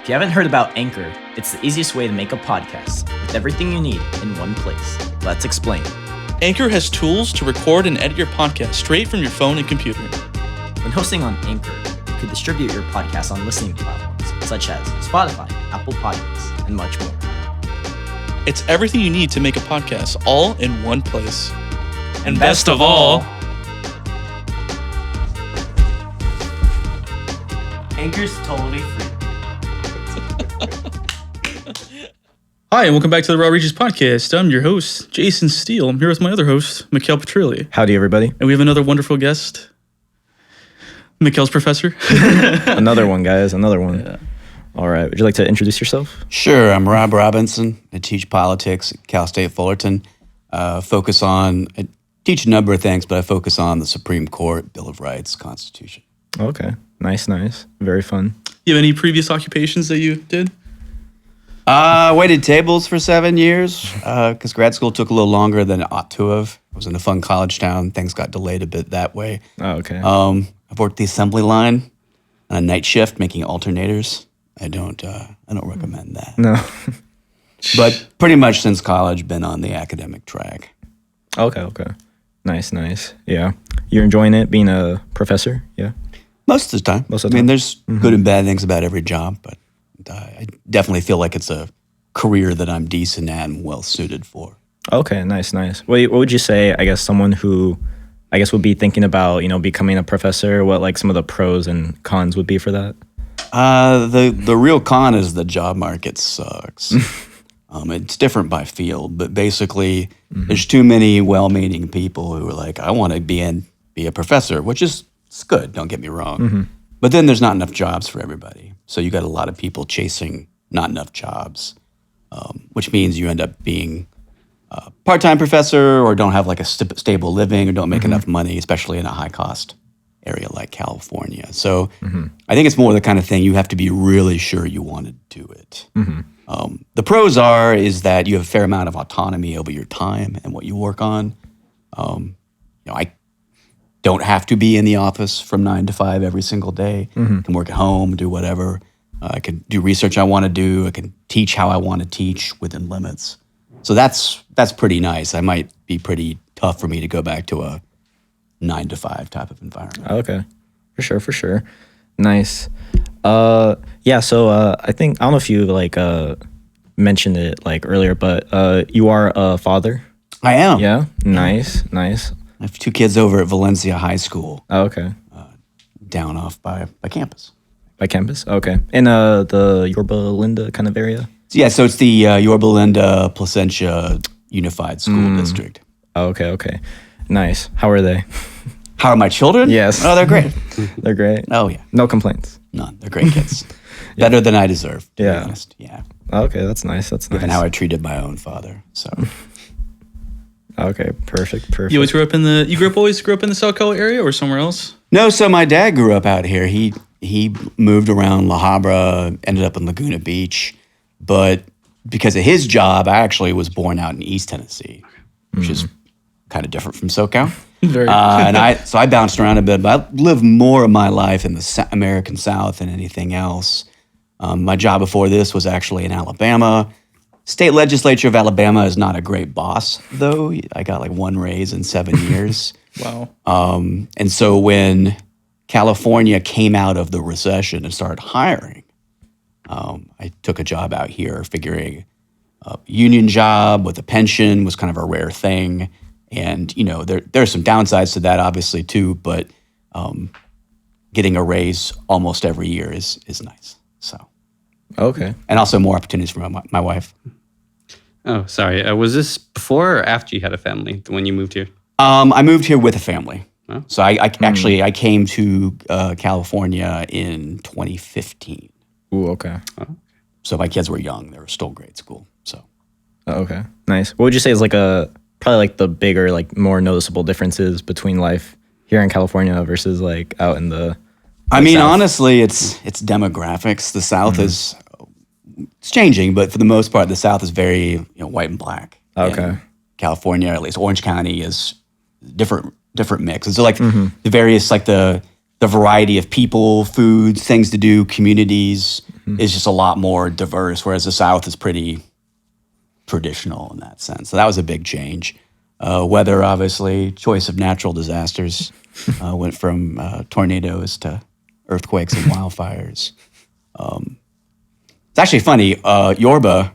If you haven't heard about Anchor, it's the easiest way to make a podcast with everything you need in one place. Let's explain. Anchor has tools to record and edit your podcast straight from your phone and computer. When hosting on Anchor, you can distribute your podcast on listening platforms such as Spotify, Apple Podcasts, and much more. It's everything you need to make a podcast all in one place. And best of all, Anchor's totally free. Hi, and welcome back to the Raw Regions Podcast. I'm your host, Jason Steele. I'm here with my other host, Mikhail Petrilli. Howdy, everybody. And we have another wonderful guest, Mikhail's professor. Another one, guys. Another one. Yeah. All right. Would you like to introduce yourself? Sure. I'm Rob Robinson. I teach politics at Cal State Fullerton. I teach a number of things, but I focus on the Supreme Court, Bill of Rights, Constitution. Okay. Nice. Very fun. You have any previous occupations that you did? Waited tables for 7 years because grad school took a little longer than it ought to have. I was in a fun college town. Things got delayed a bit that way. Oh, okay. I've worked the assembly line on a night shift making alternators. I don't recommend that. No. But pretty much since college, been on the academic track. Okay. Nice. Yeah. You're enjoying it being a professor? Yeah. Most of the time. Most of the I mean, time. there's good and bad things about every job, but I definitely feel like it's a career that I'm decent at and well suited for. Okay. Nice. What would you say, I guess, someone who, I guess, would be thinking about, becoming a professor, what like some of the pros and cons would be for that? The real con is the job market sucks. It's different by field, but basically there's too many well-meaning people who are like, I want to be a professor, which is it's good, don't get me wrong. But then there's not enough jobs for everybody. So you got a lot of people chasing not enough jobs, which means you end up being a part-time professor or don't have like a stable living or don't make enough money, especially in a high-cost area like California. So I think it's more the kind of thing you have to be really sure you want to do it. The pros is that you have a fair amount of autonomy over your time and what you work on. I don't have to be in the office from 9 to 5 every single day. I can work at home, do whatever. I can do research I want to do. I can teach how I want to teach within limits. So that's pretty nice. I might be pretty tough for me to go back to a 9 to 5 type of environment. Okay. For sure. Nice. Yeah, so I think, I don't know if you mentioned it earlier, but you are a father? I am. Yeah? Nice. I have 2 kids over at Valencia High School. Oh, okay. Down off by campus. By campus? Okay. In the Yorba Linda kind of area? So it's the Yorba Linda Placentia Unified School District. Oh, okay. Nice. How are they? How are my children? Yes. Oh, they're great. They're great? Oh, yeah. No complaints? None. They're great kids. Better than I deserve, to be Yeah. honest. Yeah. Okay, that's nice. Given how I treated my own father. So Okay, perfect. You always grew up in the SoCal area or somewhere else? No, so my dad grew up out here. He moved around La Habra, ended up in Laguna Beach. But because of his job, I actually was born out in East Tennessee, which is kind of different from SoCal. Very. So I bounced around a bit, but I lived more of my life in the American South than anything else. My job before this was actually in Alabama. State legislature of Alabama is not a great boss, though. I got 1 raise in 7 years. Wow. And so when California came out of the recession and started hiring, I took a job out here figuring a union job with a pension was kind of a rare thing. And, there are some downsides to that, obviously, too, but getting a raise almost every year is nice. So, Okay. and also more opportunities for my wife. Oh, sorry. Was this before or after you had a family when you moved here? I moved here with a family. Oh. So I came to California in 2015. Ooh, okay. So my kids were young. They were still grade school. So Okay. Nice. What would you say is probably the bigger, more noticeable differences between life here in California versus out in the South? Honestly, it's demographics. The South is it's changing, but for the most part, the South is very white and black. Okay. And California, at least Orange County, is different mix. And so the various the the variety of people, foods, things to do, communities is just a lot more diverse, whereas the South is pretty traditional in that sense. So that was a big change. Weather, obviously, choice of natural disasters went from tornadoes to earthquakes and wildfires. It's actually funny. Yorba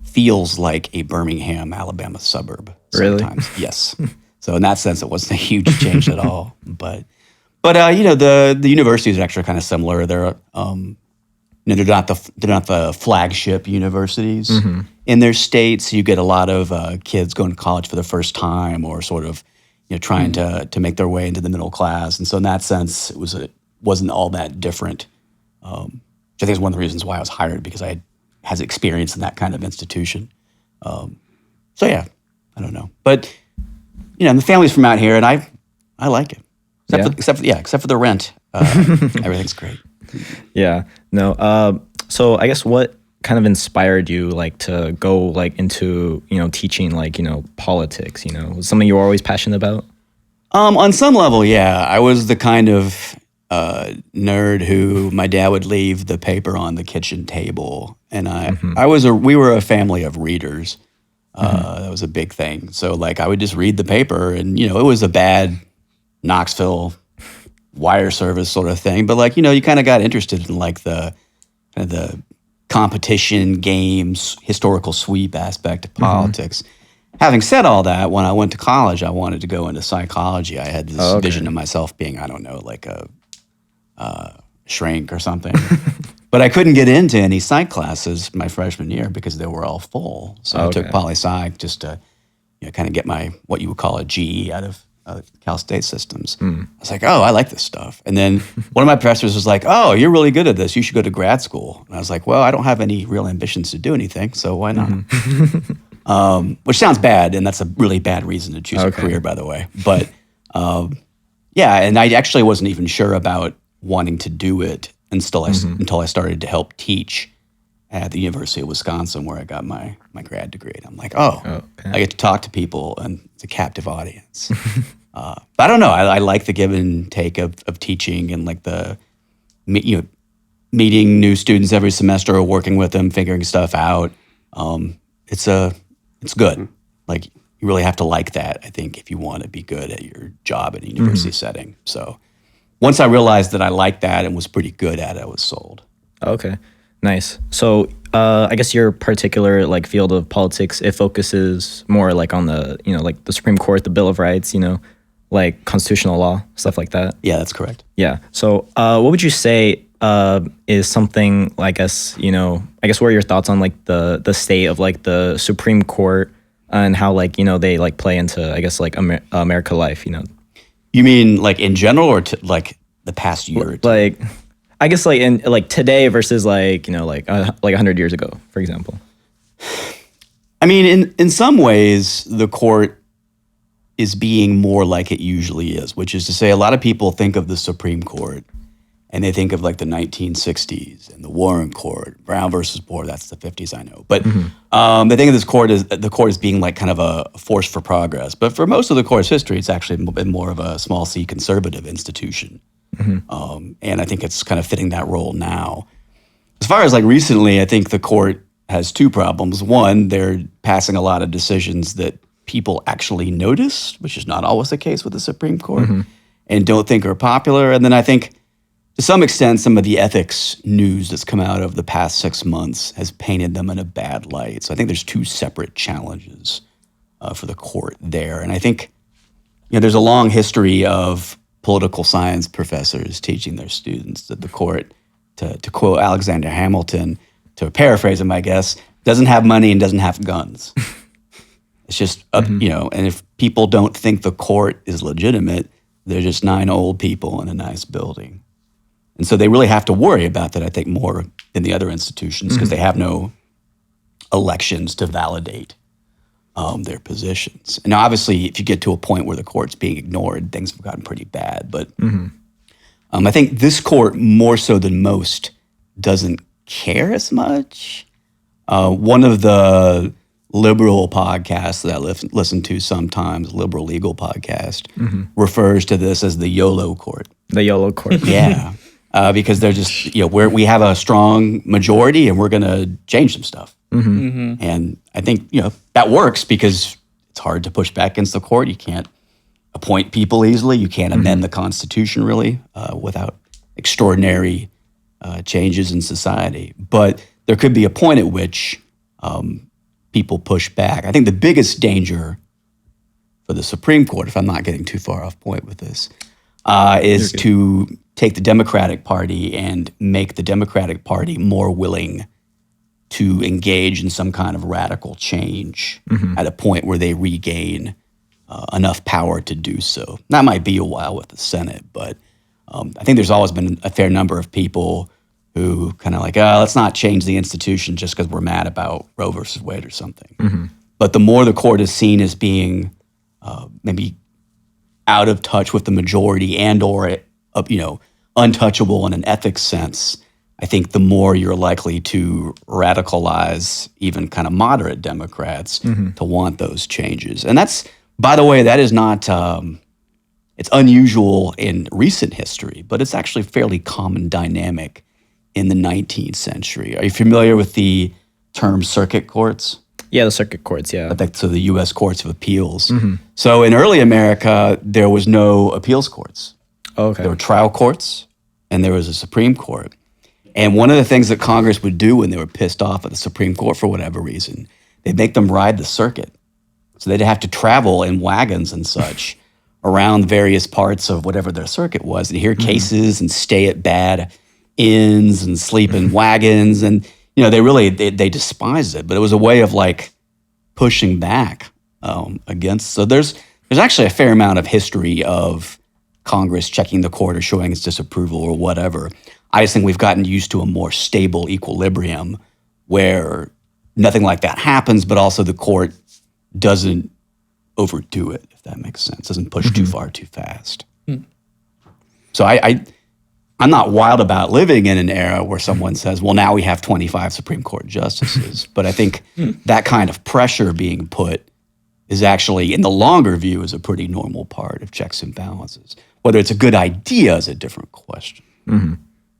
feels like a Birmingham, Alabama suburb. Really? Sometimes. Yes. So in that sense, it wasn't a huge change at all. But the universities are actually kind of similar. They're they're not the flagship universities in their states. You get a lot of kids going to college for the first time, or sort of trying to make their way into the middle class. And so in that sense, it wasn't all that different. Which I think is one of the reasons why I was hired, because I had experience in that kind of institution. So yeah, I don't know, but the family's from out here, and I like it. Except for the rent, everything's great. Yeah. No. So I guess what kind of inspired you to go into teaching politics? Was something you were always passionate about? On some level, yeah. I was the kind of nerd who my dad would leave the paper on the kitchen table, and we were a family of readers. That was a big thing. So I would just read the paper, and it was a bad Knoxville wire service sort of thing, but you kind of got interested in the competition games, historical sweep aspect of politics. Having said all that, when I went to college, I wanted to go into psychology. I had this vision of myself being, I don't know, like a shrink or something. But I couldn't get into any psych classes my freshman year because they were all full. So I took poli-sci just to kind of get my, what you would call a GE out of Cal State systems. I was like, oh, I like this stuff. And then one of my professors was like, oh, you're really good at this. You should go to grad school. And I was like, well, I don't have any real ambitions to do anything, so why not? Which sounds bad, and that's a really bad reason to choose a career, by the way. But and I actually wasn't even sure about wanting to do it until I started to help teach at the University of Wisconsin, where I got my grad degree. And I'm like, I get to talk to people, and it's a captive audience. But I don't know. I like the give and take of teaching, and meeting new students every semester, or working with them, figuring stuff out. It's good. You really have to like that, I think, if you want to be good at your job in a university setting. So once I realized that I liked that and was pretty good at it, I was sold. Okay, nice. So I guess your particular field of politics, it focuses more on the the Supreme Court, the Bill of Rights, constitutional law, stuff like that. Yeah, that's correct. Yeah. So what would you say is something, I guess what are your thoughts on the state of the Supreme Court and how they play into, I guess, America life, You mean in general, or the past year or two? I guess in today versus 100 years ago, for example. I mean, in some ways, the court is being more like it usually is, which is to say, a lot of people think of the Supreme Court and they think of the 1960s and the Warren Court, Brown versus Board. That's the 50s, I know. But they think of this court as being kind of a force for progress. But for most of the court's history, it's actually been more of a small c conservative institution. And I think it's kind of fitting that role now. As far as recently, I think the court has two problems. One, they're passing a lot of decisions that people actually notice, which is not always the case with the Supreme Court, and don't think are popular. And then I think, to some extent, some of the ethics news that's come out of the past 6 months has painted them in a bad light. So I think there's two separate challenges for the court there. And I think there's a long history of political science professors teaching their students that the court, to quote Alexander Hamilton, to paraphrase him, I guess, doesn't have money and doesn't have guns. It's just, and if people don't think the court is legitimate, they're just 9 old people in a nice building. And so they really have to worry about that, I think, more than the other institutions, because they have no elections to validate their positions. And now, obviously, if you get to a point where the court's being ignored, things have gotten pretty bad. But I think this court, more so than most, doesn't care as much. One of the liberal podcasts that I listen to sometimes, liberal legal podcast, refers to this as the YOLO court. The YOLO court. Yeah, because they're just we have a strong majority and we're going to change some stuff. And I think that works because it's hard to push back against the court. You can't appoint people easily. You can't amend the Constitution really without extraordinary changes in society. But there could be a point at which people push back. I think the biggest danger for the Supreme Court, if I'm not getting too far off point with this, is to take the Democratic Party and make the Democratic Party more willing to engage in some kind of radical change at a point where they regain enough power to do so. That might be a while with the Senate, but I think there's always been a fair number of people who kind of like, let's not change the institution just because we're mad about Roe versus Wade or something. But the more the court is seen as being maybe out of touch with the majority and or untouchable in an ethics sense, I think the more you're likely to radicalize even kind of moderate Democrats to want those changes. And that's, by the way, that is not, it's unusual in recent history, but it's actually a fairly common dynamic in the 19th century. Are you familiar with the term circuit courts? Yeah, the circuit courts, yeah. So the U.S. Courts of Appeals. So in early America, there was no appeals courts. Oh, okay. There were trial courts and there was a Supreme Court. And one of the things that Congress would do when they were pissed off at the Supreme Court for whatever reason, they'd make them ride the circuit. So they'd have to travel in wagons and such around various parts of whatever their circuit was and hear cases and stay at bad inns and sleep in wagons. And, they despised it. But it was a way of like pushing back against. So there's actually a fair amount of history of Congress checking the court or showing its disapproval or whatever. I just think we've gotten used to a more stable equilibrium where nothing like that happens, but also the court doesn't overdo it, if that makes sense, doesn't push too far too fast. So I'm not wild about living in an era where someone says, well, now we have 25 Supreme Court justices. But I think that kind of pressure being put is actually, in the longer view, is a pretty normal part of checks and balances. Whether it's a good idea is a different question.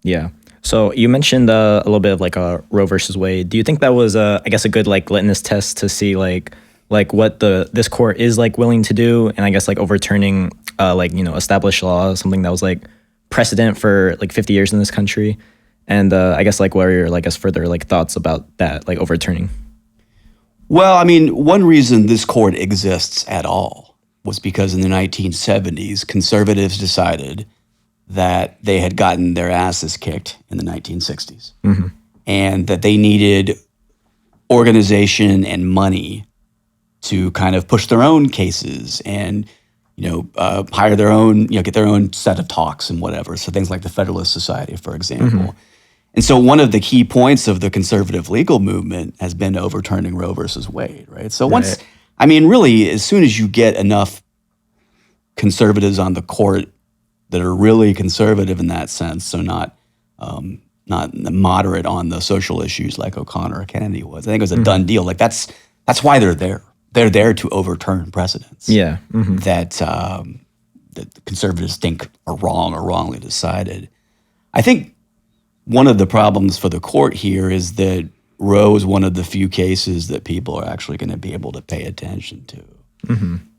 Yeah. So you mentioned a little bit of like a Roe versus Wade. Do you think that was I guess a good like litmus test to see like what this court is like willing to do, and I guess like overturning established law, something that was like precedent for like 50 years in this country, and I guess like what are your further like thoughts about that, like overturning? Well, I mean, one reason this court exists at all was because in the 1970s, conservatives decided that they had gotten their asses kicked in the 1960s and that they needed organization and money to kind of push their own cases and, hire their own, get their own set of talks and whatever. So things like the Federalist Society, for example. And so one of the key points of the conservative legal movement has been overturning Roe versus Wade, right? So really, as soon as you get enough conservatives on the court that are really conservative in that sense, so not moderate on the social issues like O'Connor or Kennedy was, I think it was a done deal. Like that's why they're there. They're there to overturn precedents that the conservatives think are wrong or wrongly decided. I think one of the problems for the court here is that Roe is one of the few cases that people are actually going to be able to pay attention to.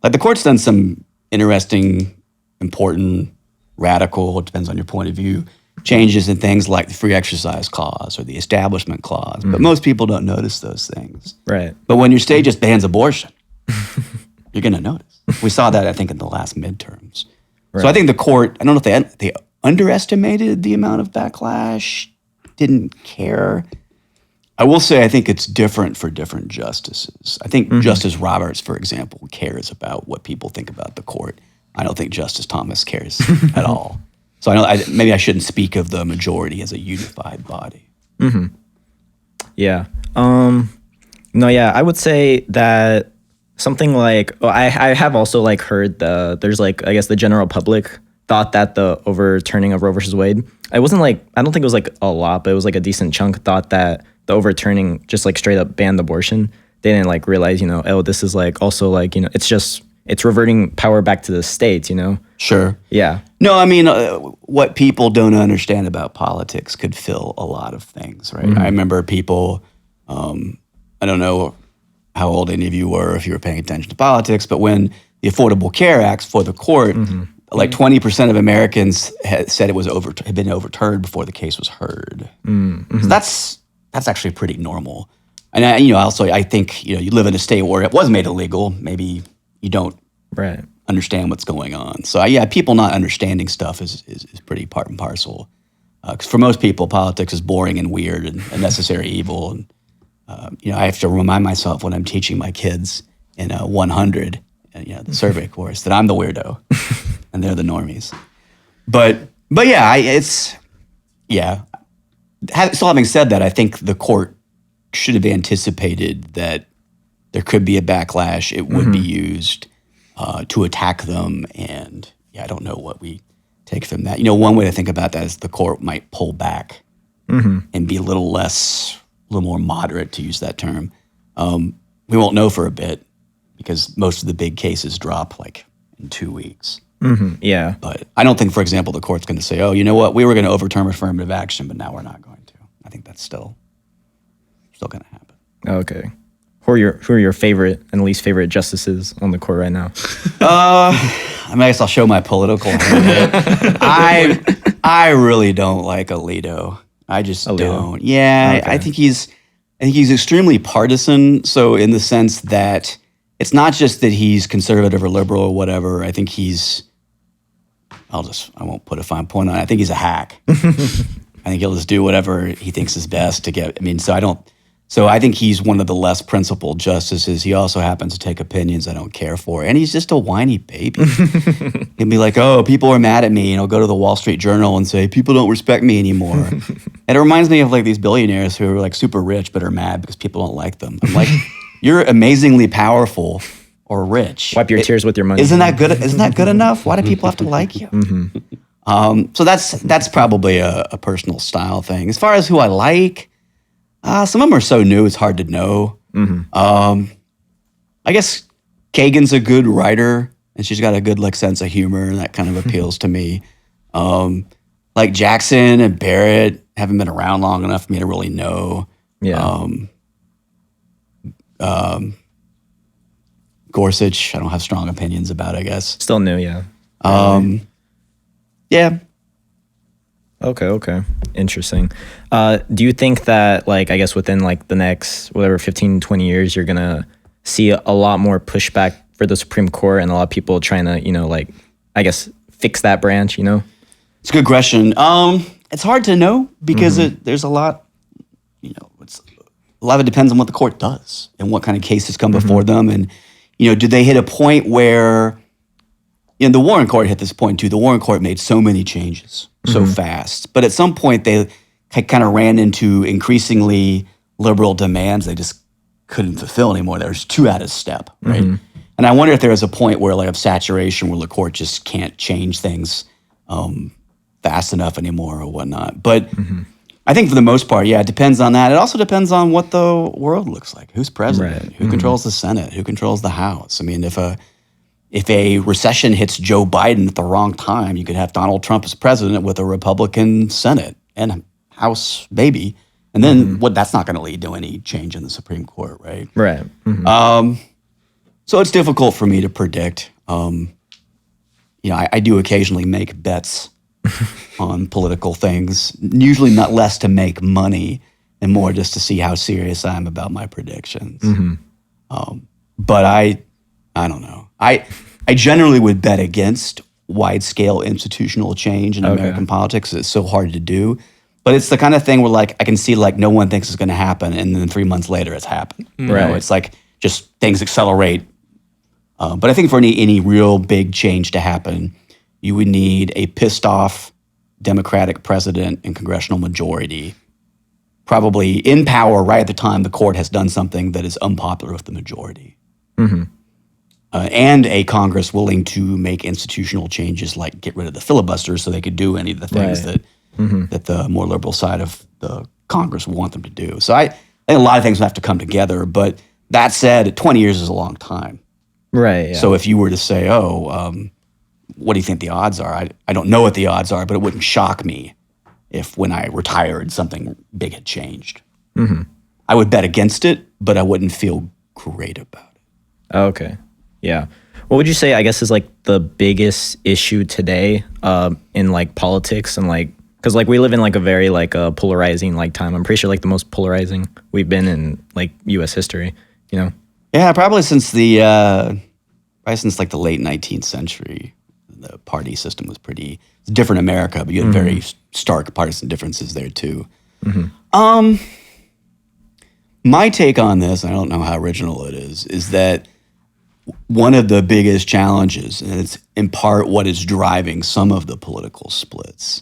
Like the court's done some interesting, important, radical, it depends on your point of view, changes in things like the free exercise clause or the establishment clause. But most people don't notice those things. Right. But when your state just bans abortion, you're going to notice. We saw that, I think, in the last midterms. Right. So I think the court, I don't know if they underestimated the amount of backlash, didn't care. I will say I think it's different for different justices. I think Justice Roberts, for example, cares about what people think about the court. I don't think Justice Thomas cares at all. So maybe I shouldn't speak of the majority as a unified body. Yeah. I would say that something like, I have also like heard there's like, I guess the general public thought that the overturning of Roe versus Wade, I don't think it was like a lot, but it was like a decent chunk thought that the overturning just like straight up banned abortion. They didn't like realize, this is like also like, it's it's reverting power back to the states, you know? Sure. Yeah. No, I mean, what people don't understand about politics could fill a lot of things, right? I remember people, I don't know how old any of you were, if you were paying attention to politics, but when the Affordable Care Act for the court, like 20% of Americans had said it was had been overturned before the case was heard. So that's actually pretty normal. And I think, you live in a state where it was made illegal. Maybe you don't Right. understand what's going on. So people not understanding stuff is pretty part and parcel. Because for most people, politics is boring and weird and a necessary evil. And I have to remind myself when I'm teaching my kids in 100, the survey course, that I'm the weirdo and they're the normies. But So having said that, I think the court should have anticipated that there could be a backlash. It would be used to attack them. And I don't know what we take from that. One way to think about that is the court might pull back and be a little more moderate, to use that term. We won't know for a bit because most of the big cases drop like in 2 weeks. Yeah. But I don't think, for example, the court's going to say, oh, you know what, we were going to overturn affirmative action, but now we're not going to. I think that's still going to happen. Okay. Who are your favorite and least favorite justices on the court right now? I guess I'll show my political hand. I really don't like Alito. I just don't. Yeah, Okay. I think he's extremely partisan. So in the sense that it's not just that he's conservative or liberal or whatever. I think I won't put a fine point on it. I think he's a hack. I think he'll just do whatever he thinks is best to get. So I think he's one of the less principled justices. He also happens to take opinions I don't care for. And he's just a whiny baby. He'll be like, oh, people are mad at me. And he'll go to the Wall Street Journal and say, people don't respect me anymore. And it reminds me of like these billionaires who are like super rich but are mad because people don't like them. I'm like, you're amazingly powerful or rich. Wipe your tears with your money. Isn't that good enough? Why do people have to like you? So that's probably a personal style thing. As far as who I like, some of them are so new, it's hard to know. I guess Kagan's a good writer, and she's got a good sense of humor, and that kind of appeals to me. Like Jackson and Barrett haven't been around long enough for me to really know. Yeah. Gorsuch, I don't have strong opinions about, I guess. Still new, yeah. Yeah. Okay. Interesting. Do you think that, I guess within the next, 15, 20 years, you're going to see a lot more pushback for the Supreme Court and a lot of people trying to, I guess, fix that branch, It's a good question. It's hard to know because there's a lot, a lot of it depends on what the court does and what kind of cases come before them. And, do they hit a point where, the Warren Court hit this point too. The Warren Court made so many changes so fast. But at some point, they kind of ran into increasingly liberal demands they just couldn't fulfill anymore. They were just too out of step, right? And I wonder if there is a point where, of saturation, where the court just can't change things fast enough anymore or whatnot. But I think for the most part, it depends on that. It also depends on what the world looks like. Who's president? Right. Who controls the Senate? Who controls the House? I mean, if a recession hits Joe Biden at the wrong time, you could have Donald Trump as president with a Republican Senate and House baby. And then that's not going to lead to any change in the Supreme Court, right? Right. So it's difficult for me to predict. I do occasionally make bets on political things, usually not less to make money and more just to see how serious I am about my predictions. But I don't know. I generally would bet against wide-scale institutional change in American politics. It's so hard to do. But it's the kind of thing where I can see no one thinks it's going to happen, and then 3 months later it's happened. Right. It's just things accelerate. But I think for any real big change to happen, you would need a pissed-off Democratic president and congressional majority, probably in power right at the time the court has done something that is unpopular with the majority. And a Congress willing to make institutional changes like get rid of the filibuster so they could do any of the things that the more liberal side of the Congress would want them to do. So I think a lot of things will have to come together. But that said, 20 years is a long time. Right. Yeah. So if you were to say, what do you think the odds are? I don't know what the odds are, but it wouldn't shock me if when I retired, something big had changed. I would bet against it, but I wouldn't feel great about it. Okay. Yeah. What would you say, I guess, is like the biggest issue today in like politics and like, because like we live in like a very like polarizing like time. I'm pretty sure like the most polarizing we've been in like U.S. history, you know? Yeah, probably since like the late 19th century, the party system was pretty different in America, but you had very stark partisan differences there too. My take on this, I don't know how original it is that one of the biggest challenges, and it's in part what is driving some of the political splits,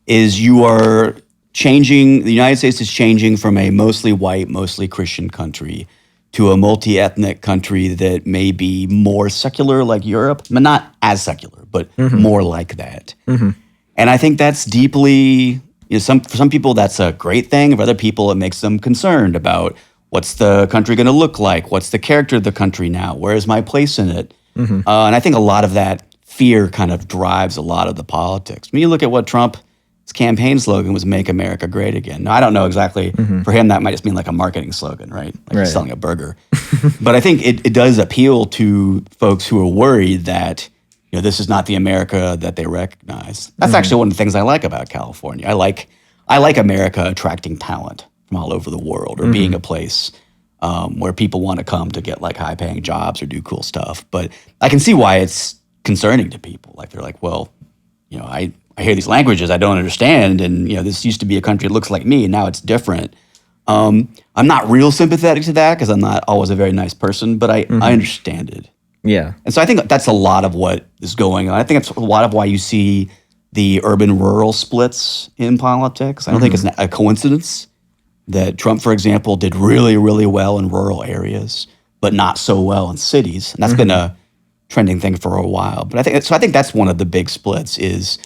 is the United States is changing from a mostly white, mostly Christian country to a multi-ethnic country that may be more secular like Europe, but not as secular, but more like that. And I think that's deeply, for some people that's a great thing. For other people, it makes them concerned about what's the country going to look like? What's the character of the country now? Where is my place in it? And I think a lot of that fear kind of drives a lot of the politics. When you look at what Trump's campaign slogan was, "Make America Great Again." Now, I don't know exactly, for him, that might just mean like a marketing slogan, right? Like he's selling a burger. But I think it does appeal to folks who are worried that, this is not the America that they recognize. That's actually one of the things I like about California. I like America attracting talent from all over the world, or being a place where people want to come to get like high-paying jobs or do cool stuff. But I can see why it's concerning to people. Like they're like, well, I hear these languages I don't understand, and this used to be a country that looks like me, and now it's different. I'm not real sympathetic to that because I'm not always a very nice person, but I understand it. Yeah. And so I think that's a lot of what is going on. I think that's a lot of why you see the urban-rural splits in politics. I don't think it's a coincidence that Trump, for example, did really, really well in rural areas, but not so well in cities. And that's been a trending thing for a while. But I think that's one of the big splits is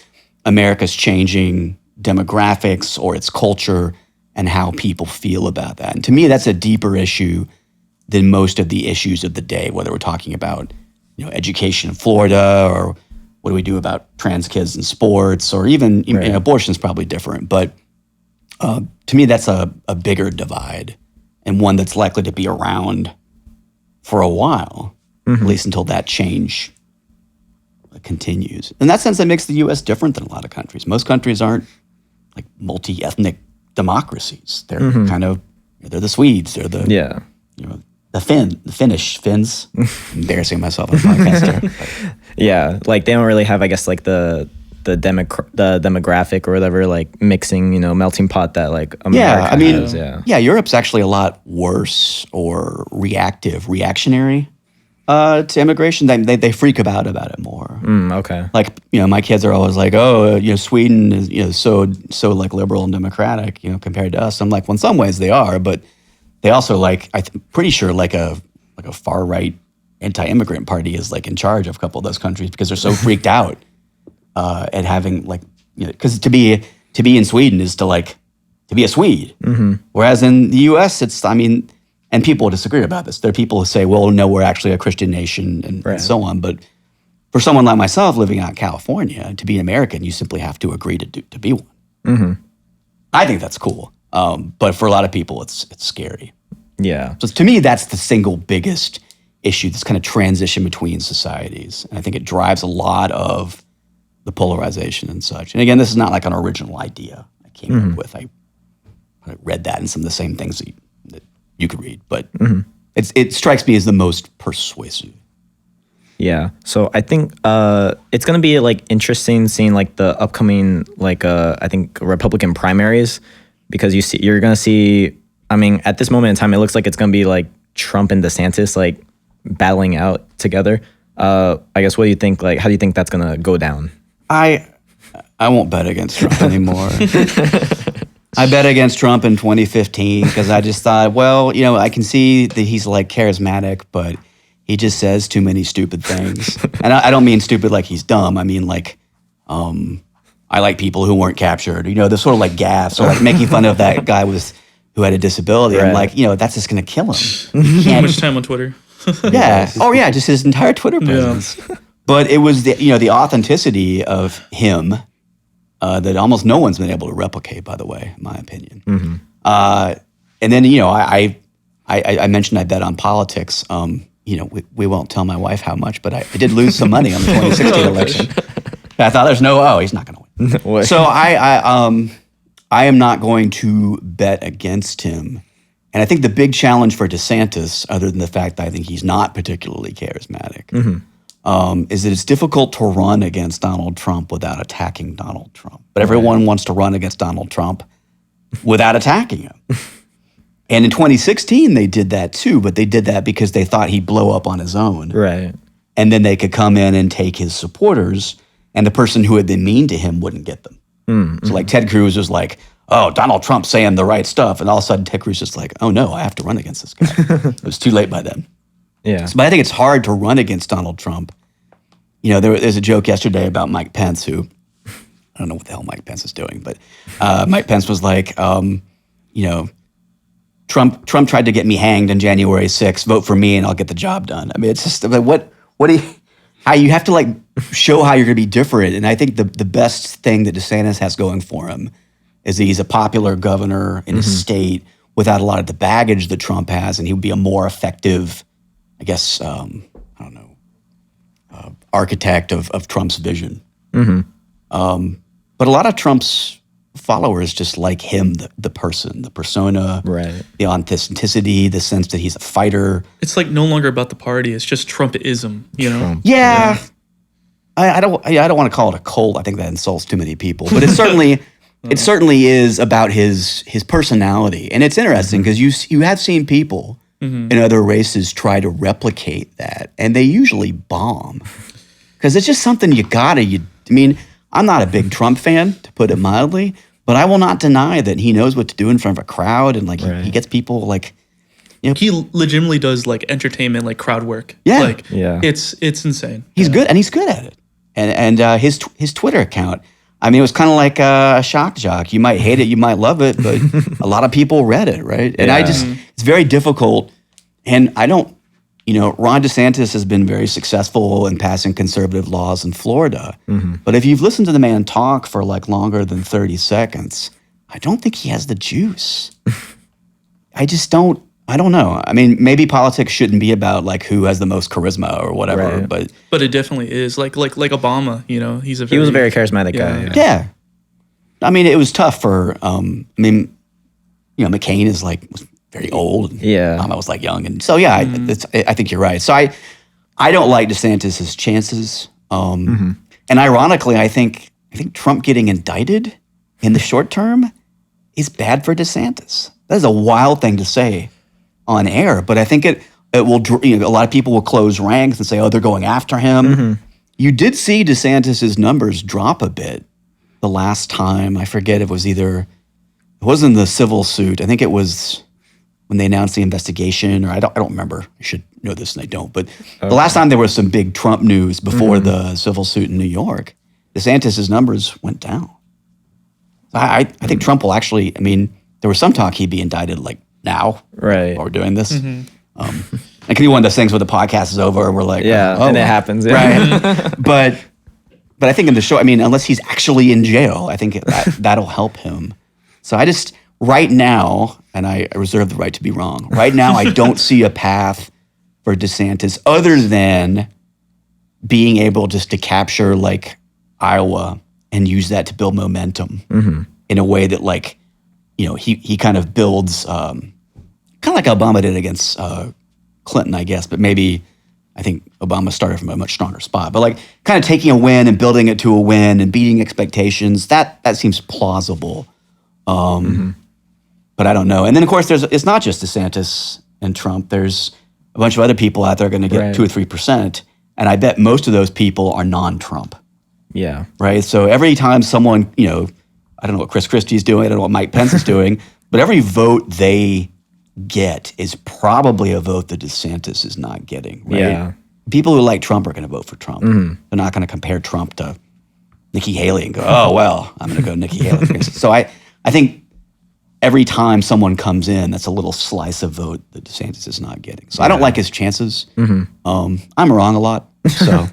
America's changing demographics or its culture and how people feel about that. And to me, that's a deeper issue than most of the issues of the day, whether we're talking about education in Florida, or what do we do about trans kids in sports, or even abortion is probably different. But to me, that's a bigger divide, and one that's likely to be around for a while, at least until that change continues. In that sense, that makes the U.S. different than a lot of countries. Most countries aren't like multi-ethnic democracies. They're kind of, they're the Swedes, they're the Finns. Embarrassing myself on the podcast there. Yeah, like they don't really have, I guess, like the demographic or whatever, like mixing, melting pot that like America has. Europe's actually a lot worse or reactionary to immigration. They freak about it more. Okay. Like, my kids are always like, Sweden is so like liberal and democratic, compared to us. I'm like, well, in some ways they are, but they also like, pretty sure like a far right anti-immigrant party is like in charge of a couple of those countries because they're so freaked out at having like, because to be in Sweden is to be a Swede. Whereas in the U.S. and people disagree about this. There are people who say, well, no, we're actually a Christian nation and so on. But for someone like myself living out in California, to be an American, you simply have to agree to be one. I think that's cool. But for a lot of people, it's scary. Yeah. So to me, that's the single biggest issue, this kind of transition between societies. And I think it drives a lot of the polarization and such. And again, this is not like an original idea I came up with. I read that in some of the same things that you could read. But it strikes me as the most persuasive. Yeah. So I think it's going to be like interesting seeing like the upcoming I think Republican primaries, because you're going to see, at this moment in time, it looks like it's going to be like Trump and DeSantis like battling out together. I guess, what do you think? Like, how do you think that's going to go down? I won't bet against Trump anymore. I bet against Trump in 2015 because I just thought, well, I can see that he's like charismatic, but he just says too many stupid things. And I don't mean stupid like he's dumb. I mean like, I like people who weren't captured. They're sort of like gaffes or like making fun of that guy who had a disability. I'm like, that's just going to kill him. How much time on Twitter? Yeah. Oh yeah, just his entire Twitter presence. But it was the authenticity of him that almost no one's been able to replicate. By the way, in my opinion. And then I mentioned I bet on politics. We won't tell my wife how much, but I did lose some money on the 2016 election. I thought he's not going to win. So I am not going to bet against him. And I think the big challenge for DeSantis, other than the fact that I think he's not particularly charismatic, is that it's difficult to run against Donald Trump without attacking Donald Trump. But everyone wants to run against Donald Trump without attacking him. And in 2016, they did that too, but they did that because they thought he'd blow up on his own. Right. And then they could come in and take his supporters, and the person who had been mean to him wouldn't get them. So like Ted Cruz was like, oh, Donald Trump's saying the right stuff. And all of a sudden Ted Cruz is like, oh no, I have to run against this guy. It was too late by then. Yeah. But I think it's hard to run against Donald Trump. There's a joke yesterday about Mike Pence, who, I don't know what the hell Mike Pence is doing, but Mike Pence was like, Trump tried to get me hanged on January 6th. Vote for me and I'll get the job done. I mean, it's just like, how you have to like show how you're going to be different. And I think the best thing that DeSantis has going for him is that he's a popular governor in a state without a lot of the baggage that Trump has, and he would be a more effective, I guess, architect of Trump's vision. But a lot of Trump's followers just like him, the person, the persona, the authenticity, the sense that he's a fighter. It's like no longer about the party. It's just Trumpism, Yeah. I don't want to call it a cult. I think that insults too many people. But it certainly is about his personality. And it's interesting because you have seen people in other races try to replicate that, and they usually bomb. Because it's just something I'm not a big Trump fan, to put it mildly, but I will not deny that he knows what to do in front of a crowd, and he gets people like. He legitimately does like entertainment, like crowd work. Yeah, It's insane. He's good, and he's good at it. And his Twitter account, it was kind of like a shock jock. You might hate it, you might love it, but a lot of people read it, right? And it's very difficult. And Ron DeSantis has been very successful in passing conservative laws in Florida. But if you've listened to the man talk for like longer than 30 seconds, I don't think he has the juice. I don't know. Maybe politics shouldn't be about like who has the most charisma or whatever, but it definitely is. Like Obama, he was a very charismatic guy. Yeah. It was tough for McCain was very old. Yeah. Obama was like young, and so I think you're right. So I don't like DeSantis' chances. And ironically, I think Trump getting indicted in the short term is bad for DeSantis. That is a wild thing to say on air, but I think it will. A lot of people will close ranks and say, "Oh, they're going after him." You did see DeSantis' numbers drop a bit the last time. I forget it wasn't the civil suit. I think it was when they announced the investigation, or I don't remember. I should know this and I don't. But the last time there was some big Trump news before the civil suit in New York, DeSantis' numbers went down. I think Trump will actually. There was some talk he'd be indicted like now, right? While we're doing this. It can be one of those things where the podcast is over and we're like, it happens, right? But I think in the show, unless he's actually in jail, I think that'll help him. So I just right now, and I reserve the right to be wrong. Right now, I don't see a path for DeSantis other than being able just to capture like Iowa and use that to build momentum in a way that he kind of builds, kind of like Obama did against Clinton, I guess, but maybe I think Obama started from a much stronger spot. But kind of taking a win and building it to a win and beating expectations, that seems plausible. But I don't know. And then of course it's not just DeSantis and Trump. There's a bunch of other people out there going to get 2 or 3%, and I bet most of those people are non-Trump. Yeah. Right. So every time someone, I don't know what Chris Christie's doing, I don't know what Mike Pence is doing, but every vote they get is probably a vote that DeSantis is not getting. Right? Yeah. People who like Trump are going to vote for Trump. They're not going to compare Trump to Nikki Haley and go, oh well, I'm going to go Nikki Haley. So I think every time someone comes in, that's a little slice of vote that DeSantis is not getting. So I don't like his chances. I'm wrong a lot, so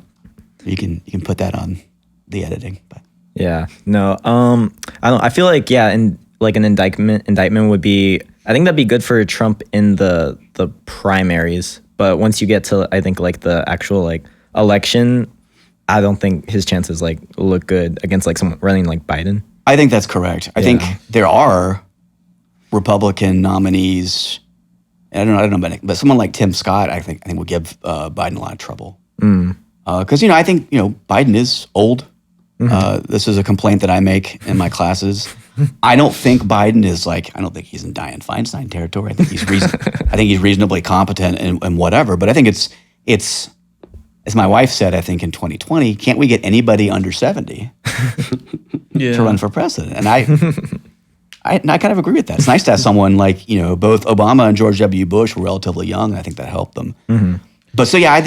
you can put that on the editing. But Yeah. No. I feel like and like an indictment would be. I think that'd be good for Trump in the primaries, but once you get to I think like the actual like election, I don't think his chances like look good against like someone running like Biden. I think that's correct. I think there are Republican nominees. I don't know, but someone like Tim Scott, I think would give Biden a lot of trouble. Because I think Biden is old. This is a complaint that I make in my classes. I don't think Biden is I don't think he's in Dianne Feinstein territory. I think he's reasonably competent and whatever. But I think it's as my wife said, I think in 2020, can't we get anybody under 70 to run for president? And I kind of agree with that. It's nice to have someone like, both Obama and George W. Bush were relatively young, and I think that helped them. But so, yeah,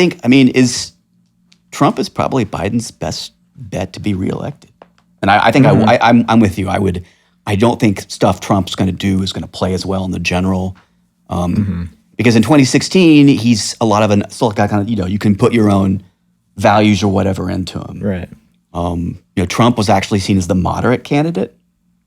Trump is probably Biden's best bet to be reelected. And I think I'm with you. I don't think stuff Trump's going to do is going to play as well in the general. Because in 2016, he's still got kind of, you can put your own values or whatever into him. Right. Trump was actually seen as the moderate candidate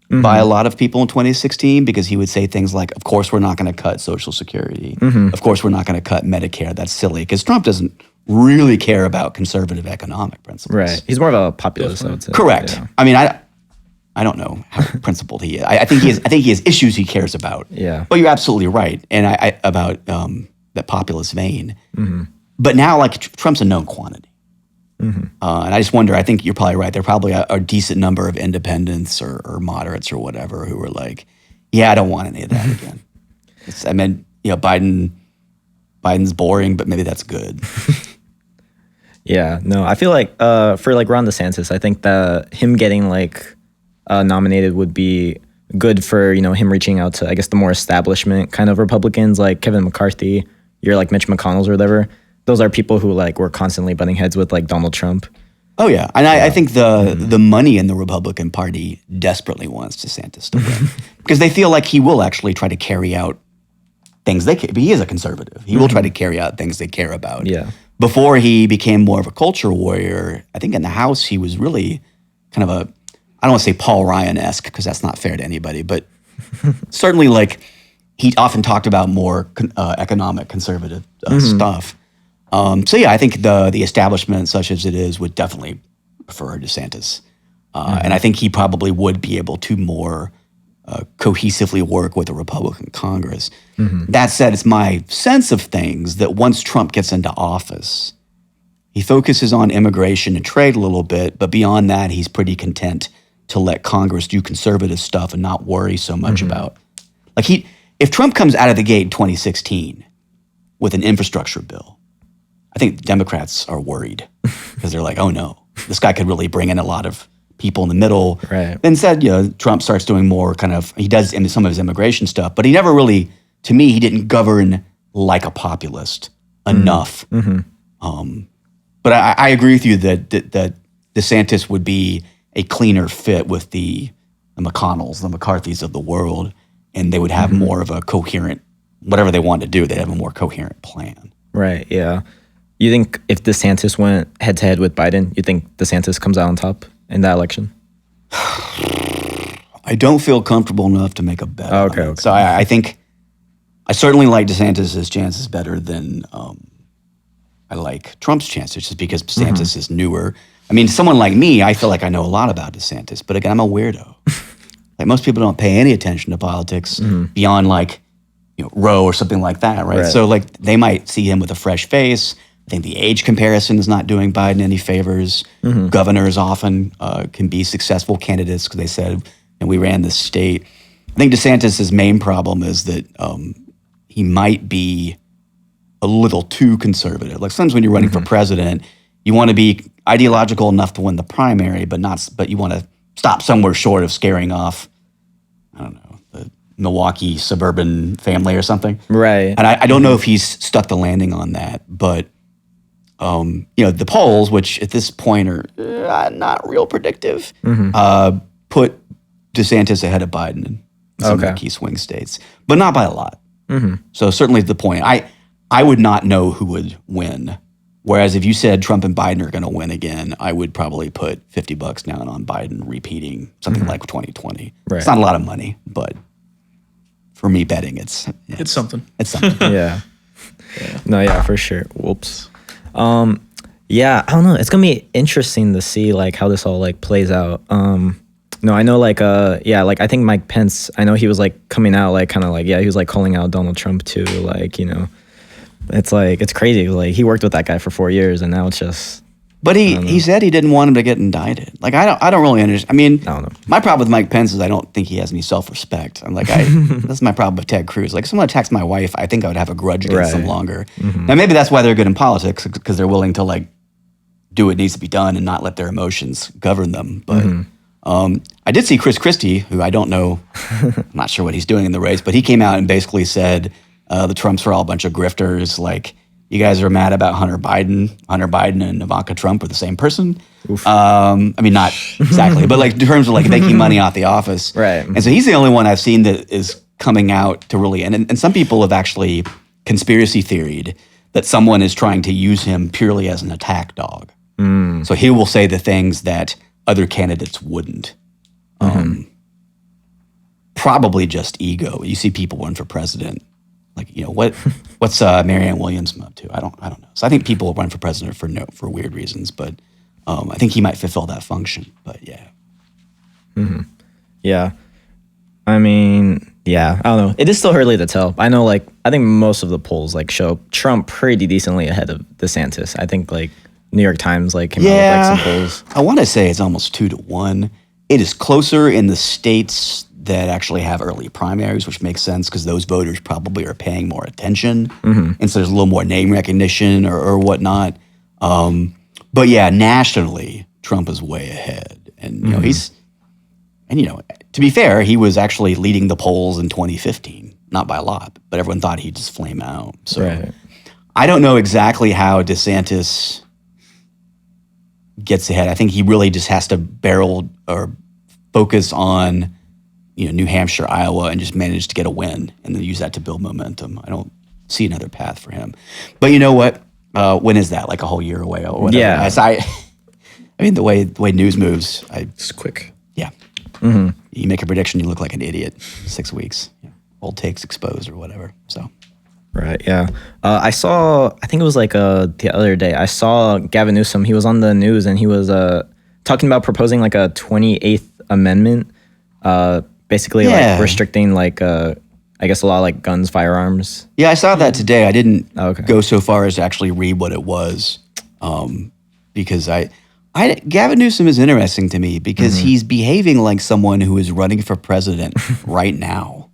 by a lot of people in 2016 because he would say things like, of course, we're not going to cut Social Security. Of course, we're not going to cut Medicare. That's silly because Trump doesn't really care about conservative economic principles. Right. He's more of a populist, I would say. Correct. Yeah. I mean, I don't know how principled he is. I think he has issues he cares about. Yeah. But you're absolutely right, and about that populist vein. But now, Trump's a known quantity. And I just wonder, I think you're probably right. There probably are a decent number of independents or moderates or whatever who are like, yeah, I don't want any of that again. Biden's boring, but maybe that's good. Yeah, no, I feel like for Ron DeSantis, I think that him getting nominated would be good for him reaching out to I guess the more establishment kind of Republicans like Kevin McCarthy, you're like Mitch McConnell's or whatever. Those are people who were constantly butting heads with Donald Trump. Oh yeah, and I think the money in the Republican Party desperately wants DeSantis to win because they feel like he will actually try to carry out things he is a conservative. He will try to carry out things they care about. Yeah. Before he became more of a culture warrior, I think in the House he was really kind of I don't want to say Paul Ryan-esque because that's not fair to anybody, but certainly he often talked about more economic conservative stuff. So yeah, I think the establishment, such as it is, would definitely prefer DeSantis, and I think he probably would be able to more cohesively work with the Republican Congress. That said, it's my sense of things that once Trump gets into office, he focuses on immigration and trade a little bit, but beyond that, he's pretty content to let Congress do conservative stuff and not worry so much about. If Trump comes out of the gate in 2016 with an infrastructure bill, I think the Democrats are worried because they're like, oh no, this guy could really bring in a lot of people in the middle. Right. Instead, Trump starts doing more he does some of his immigration stuff, but he never really, to me, he didn't govern like a populist enough. But I agree with you that DeSantis would be a cleaner fit with the McConnells, the McCarthys of the world, and they would have more of a coherent, whatever they want to do, they'd have a more coherent plan. Right, yeah. You think if DeSantis went head-to-head with Biden, you think DeSantis comes out on top in that election? I don't feel comfortable enough to make a bet. Okay. So I think I certainly like DeSantis' chances better than I like Trump's chances, just because DeSantis is newer. I mean, someone like me, I feel like I know a lot about DeSantis, but again, I'm a weirdo. Most people don't pay any attention to politics beyond Roe or something like that, right? So they might see him with a fresh face. I think the age comparison is not doing Biden any favors. Governors often can be successful candidates because they said, we ran this state. I think DeSantis' main problem is that he might be a little too conservative. Sometimes when you're running for president, you want to be ideological enough to win the primary, but you want to stop somewhere short of scaring off, I don't know, the Milwaukee suburban family or something. Right. And I don't know if he's stuck the landing on that, but the polls, which at this point are not real predictive, put DeSantis ahead of Biden some of Okay. the key swing states, but not by a lot. Mm-hmm. So certainly the point. I would not know who would win. Whereas if you said Trump and Biden are going to win again, I would probably put $50 down on Biden repeating something like 2020. Right. It's not a lot of money, but for me betting, it's something. It's something. Yeah. No, yeah, for sure. Whoops. Yeah, I don't know. It's gonna be interesting to see like how this all like plays out. No, I know like yeah, like I think Mike Pence, I know he was like coming out like kind of like, yeah, he was like calling out Donald Trump too, like, you know. It's like it's crazy. Like he worked with that guy for 4 years and now it's just But he said he didn't want him to get indicted. Like I don't really understand. I mean, I don't know. my problem with Mike Pence is I don't think he has any self-respect. I'm like that's my problem with Ted Cruz. Like if someone attacks my wife, I think I would have a grudge against them Right. longer. Now maybe that's why they're good in politics because they're willing to like do what needs to be done and not let their emotions govern them. But I did see Chris Christie, who I don't know, I'm not sure what he's doing in the race, but he came out and basically said the Trumps are all a bunch of grifters. Like you guys are mad about Hunter Biden. Hunter Biden and Ivanka Trump are the same person. I mean, not exactly, but like in terms of like making money off the office. Right. And so he's the only one I've seen that is coming out to really, and some people have actually conspiracy theoried that someone is trying to use him purely as an attack dog. So he will say the things that other candidates wouldn't. Probably just ego. You see people run for president. Like, you know, what's Marianne Williamson up to? I don't know. So I think people run for president for weird reasons, but I think he might fulfill that function. But yeah. yeah. I mean, yeah, I don't know. It is still early to tell. I know like I think most of the polls like show Trump pretty decently ahead of DeSantis. I think like New York Times like came out with like some polls. I want to say it's almost 2-1. It is closer in the states that actually have early primaries, which makes sense because those voters probably are paying more attention. And so there's a little more name recognition or whatnot. But yeah, nationally, Trump is way ahead. And, you know, to be fair, he was actually leading the polls in 2015, not by a lot, but everyone thought he'd just flame out. So Right. I don't know exactly how DeSantis gets ahead. I think he really just has to barrel or focus on, you know, New Hampshire, Iowa, and just manage to get a win and then use that to build momentum. I don't see another path for him. But you know what? When is that? Like a whole year away or whatever? Yeah. I mean, the way news moves, It's quick. yeah. You make a prediction, you look like an idiot. 6 weeks. Yeah. Old takes exposed or whatever. So Right. Yeah. I saw. I think it was like the other day. I saw Gavin Newsom. He was on the news and he was talking about proposing like a 28th Amendment, basically Yeah. like restricting like I guess a lot of like guns, firearms. yeah, I saw that today. I didn't Okay. go so far as to actually read what it was, because Gavin Newsom is interesting to me because he's behaving like someone who is running for president right now,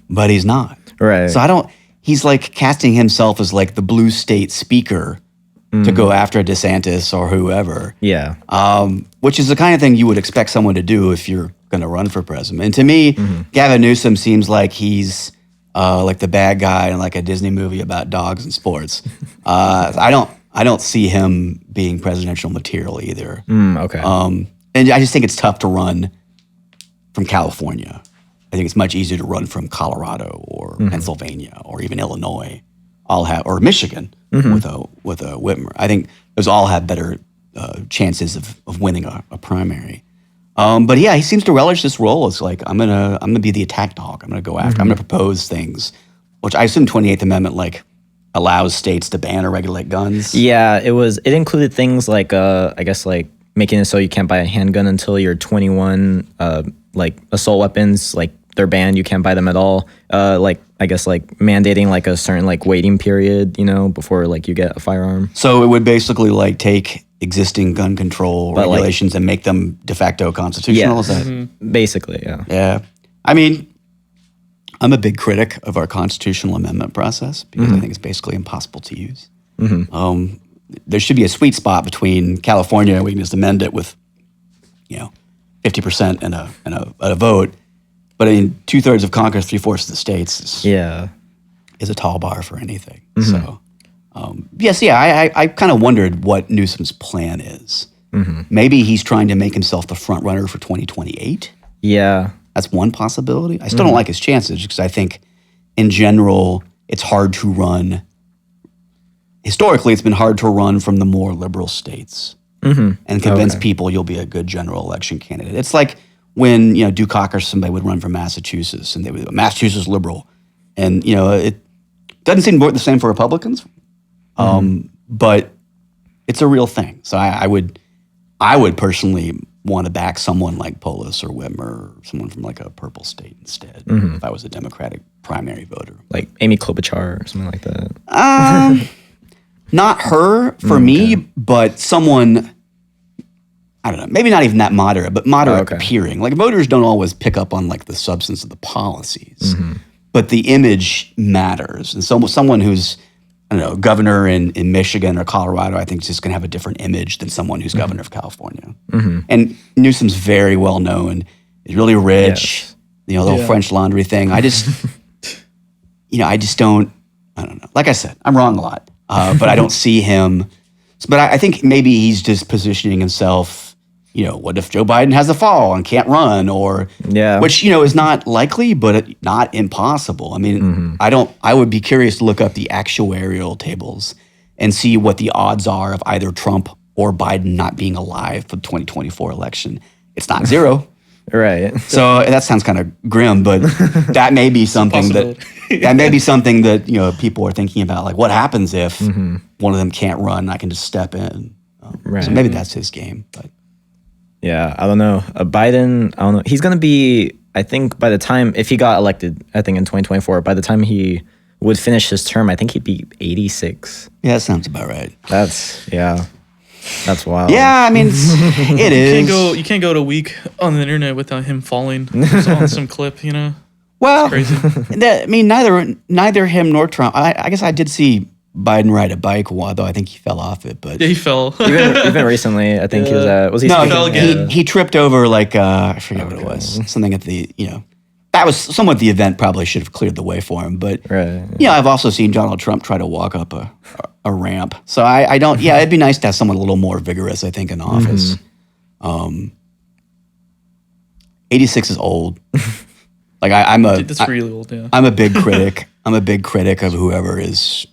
but he's not. Right. So he's like casting himself as like the blue state speaker to go after DeSantis or whoever, Yeah. which is the kind of thing you would expect someone to do if you're going to run for president. And to me, Gavin Newsom seems like he's like the bad guy in like a Disney movie about dogs and sports. I don't see him being presidential material either. Okay. And I just think it's tough to run from California. I think it's much easier to run from Colorado or Pennsylvania or even Illinois, or Michigan with a Whitmer. I think those all have better chances of winning a primary. But yeah, he seems to relish this role. It's like I'm gonna be the attack dog. I'm gonna go after. I'm gonna propose things, which I assume 28th Amendment like allows states to ban or regulate guns. Yeah, it included things like I guess like making it so you can't buy a handgun until you're 21. Like assault weapons, like they're banned. You can't buy them at all. Like I guess like mandating like a certain like waiting period, you know, before like you get a firearm. So it would basically like take existing gun control But, like- regulations and make them de facto constitutional. Is that? Basically, yeah. Yeah. I mean, I'm a big critic of our constitutional amendment process because I think it's basically impossible to use. There should be a sweet spot between California, we can just amend it with, 50% and a vote. But I mean, 2/3 of Congress, 3/4 of the states Yeah. is a tall bar for anything. So, yes, I kind of wondered what Newsom's plan is. Maybe he's trying to make himself the front runner for 2028. Yeah. That's one possibility. I still don't like his chances because I think, in general, it's hard to run. Historically, it's been hard to run from the more liberal states and convince people you'll be a good general election candidate. It's like when Dukakis or somebody would run from Massachusetts, and they would Massachusetts liberal, and it doesn't seem to work the same for Republicans, but it's a real thing. So I would personally want to back someone like Polis or Whitmer or someone from like a purple state instead if I was a Democratic primary voter. Like Amy Klobuchar or something like that. Not her for me, but someone, I don't know, maybe not even that moderate, but moderate appearing. Like voters don't always pick up on like the substance of the policies, but the image matters. And someone who's, I don't know, governor in Michigan or Colorado, I think is just going to have a different image than someone who's governor of California. And Newsom's very well known. He's really rich, the whole French Laundry thing. I just, I just don't know. Like I said, I'm wrong a lot. But I don't see him. But I think maybe he's just positioning himself, what if Joe Biden has a fall and can't run which, is not likely, but not impossible. I mean, I would be curious to look up the actuarial tables and see what the odds are of either Trump or Biden not being alive for the 2024 election. It's not zero. Right. So that sounds kind of grim, but that may be something that people are thinking about. Like, what happens if one of them can't run? I can just step in. Right. So maybe that's his game. But yeah, I don't know. Biden, I don't know. He's gonna be. I think by the time if he got elected, I think in 2024, by the time he would finish his term, I think he'd be 86. Yeah, that sounds about right. That's wild. Yeah, I mean, it is. You can't go to a week on the internet without him falling just on some clip, Well, Crazy. neither him nor Trump. I guess I did see Biden ride a bike, though I think he fell off it. But Yeah, he fell. even recently, I think he was at. Was he? no, speaking- fell again. he tripped over like I forget what it was. Something at the that was somewhat the event probably should have cleared the way for him. But Right. I've also seen Donald Trump try to walk up a ramp. So I don't. Yeah, it'd be nice to have someone a little more vigorous. I think in office. 86 is old. Like I'm a. That's really old, yeah. I'm a big critic. I'm a big critic of whoever is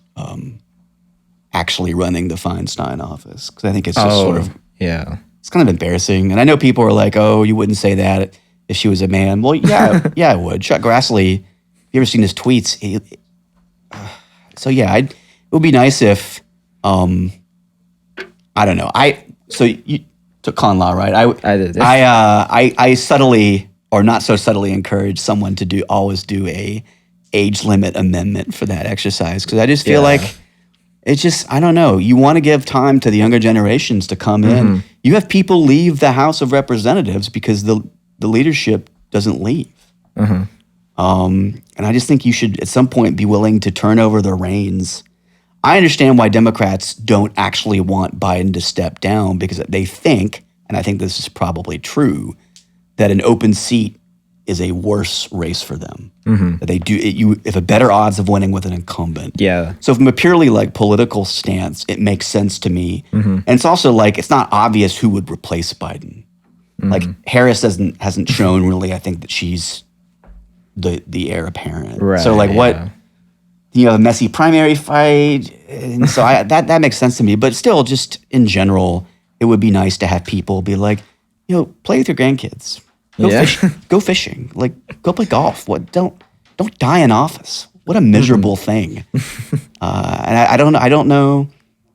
actually running the Feinstein office because I think it's just sort of it's kind of embarrassing. And I know people are like, "Oh, you wouldn't say that if she was a man." Well, yeah, I would. Chuck Grassley. You ever seen his tweets? It would be nice if I don't know. So you took con law, right? I did. I subtly or not so subtly encourage someone to always do a age limit amendment for that exercise because I just feel like it's just I don't know. You want to give time to the younger generations to come in. You have people leave the House of Representatives because the leadership doesn't leave. And I just think you should at some point be willing to turn over the reins. I understand why Democrats don't actually want Biden to step down because they think, and I think this is probably true, that an open seat is a worse race for them. That they do you have a better odds of winning with an incumbent. Yeah. So from a purely like political stance, it makes sense to me. And it's also like it's not obvious who would replace Biden. Like Harris hasn't shown really. I think that she's the heir apparent. Right. So like what a messy primary fight, and so that makes sense to me. But still, just in general, it would be nice to have people be like, play with your grandkids. Go fishing. Like, go play golf. Don't die in office. What a miserable thing. And I don't know.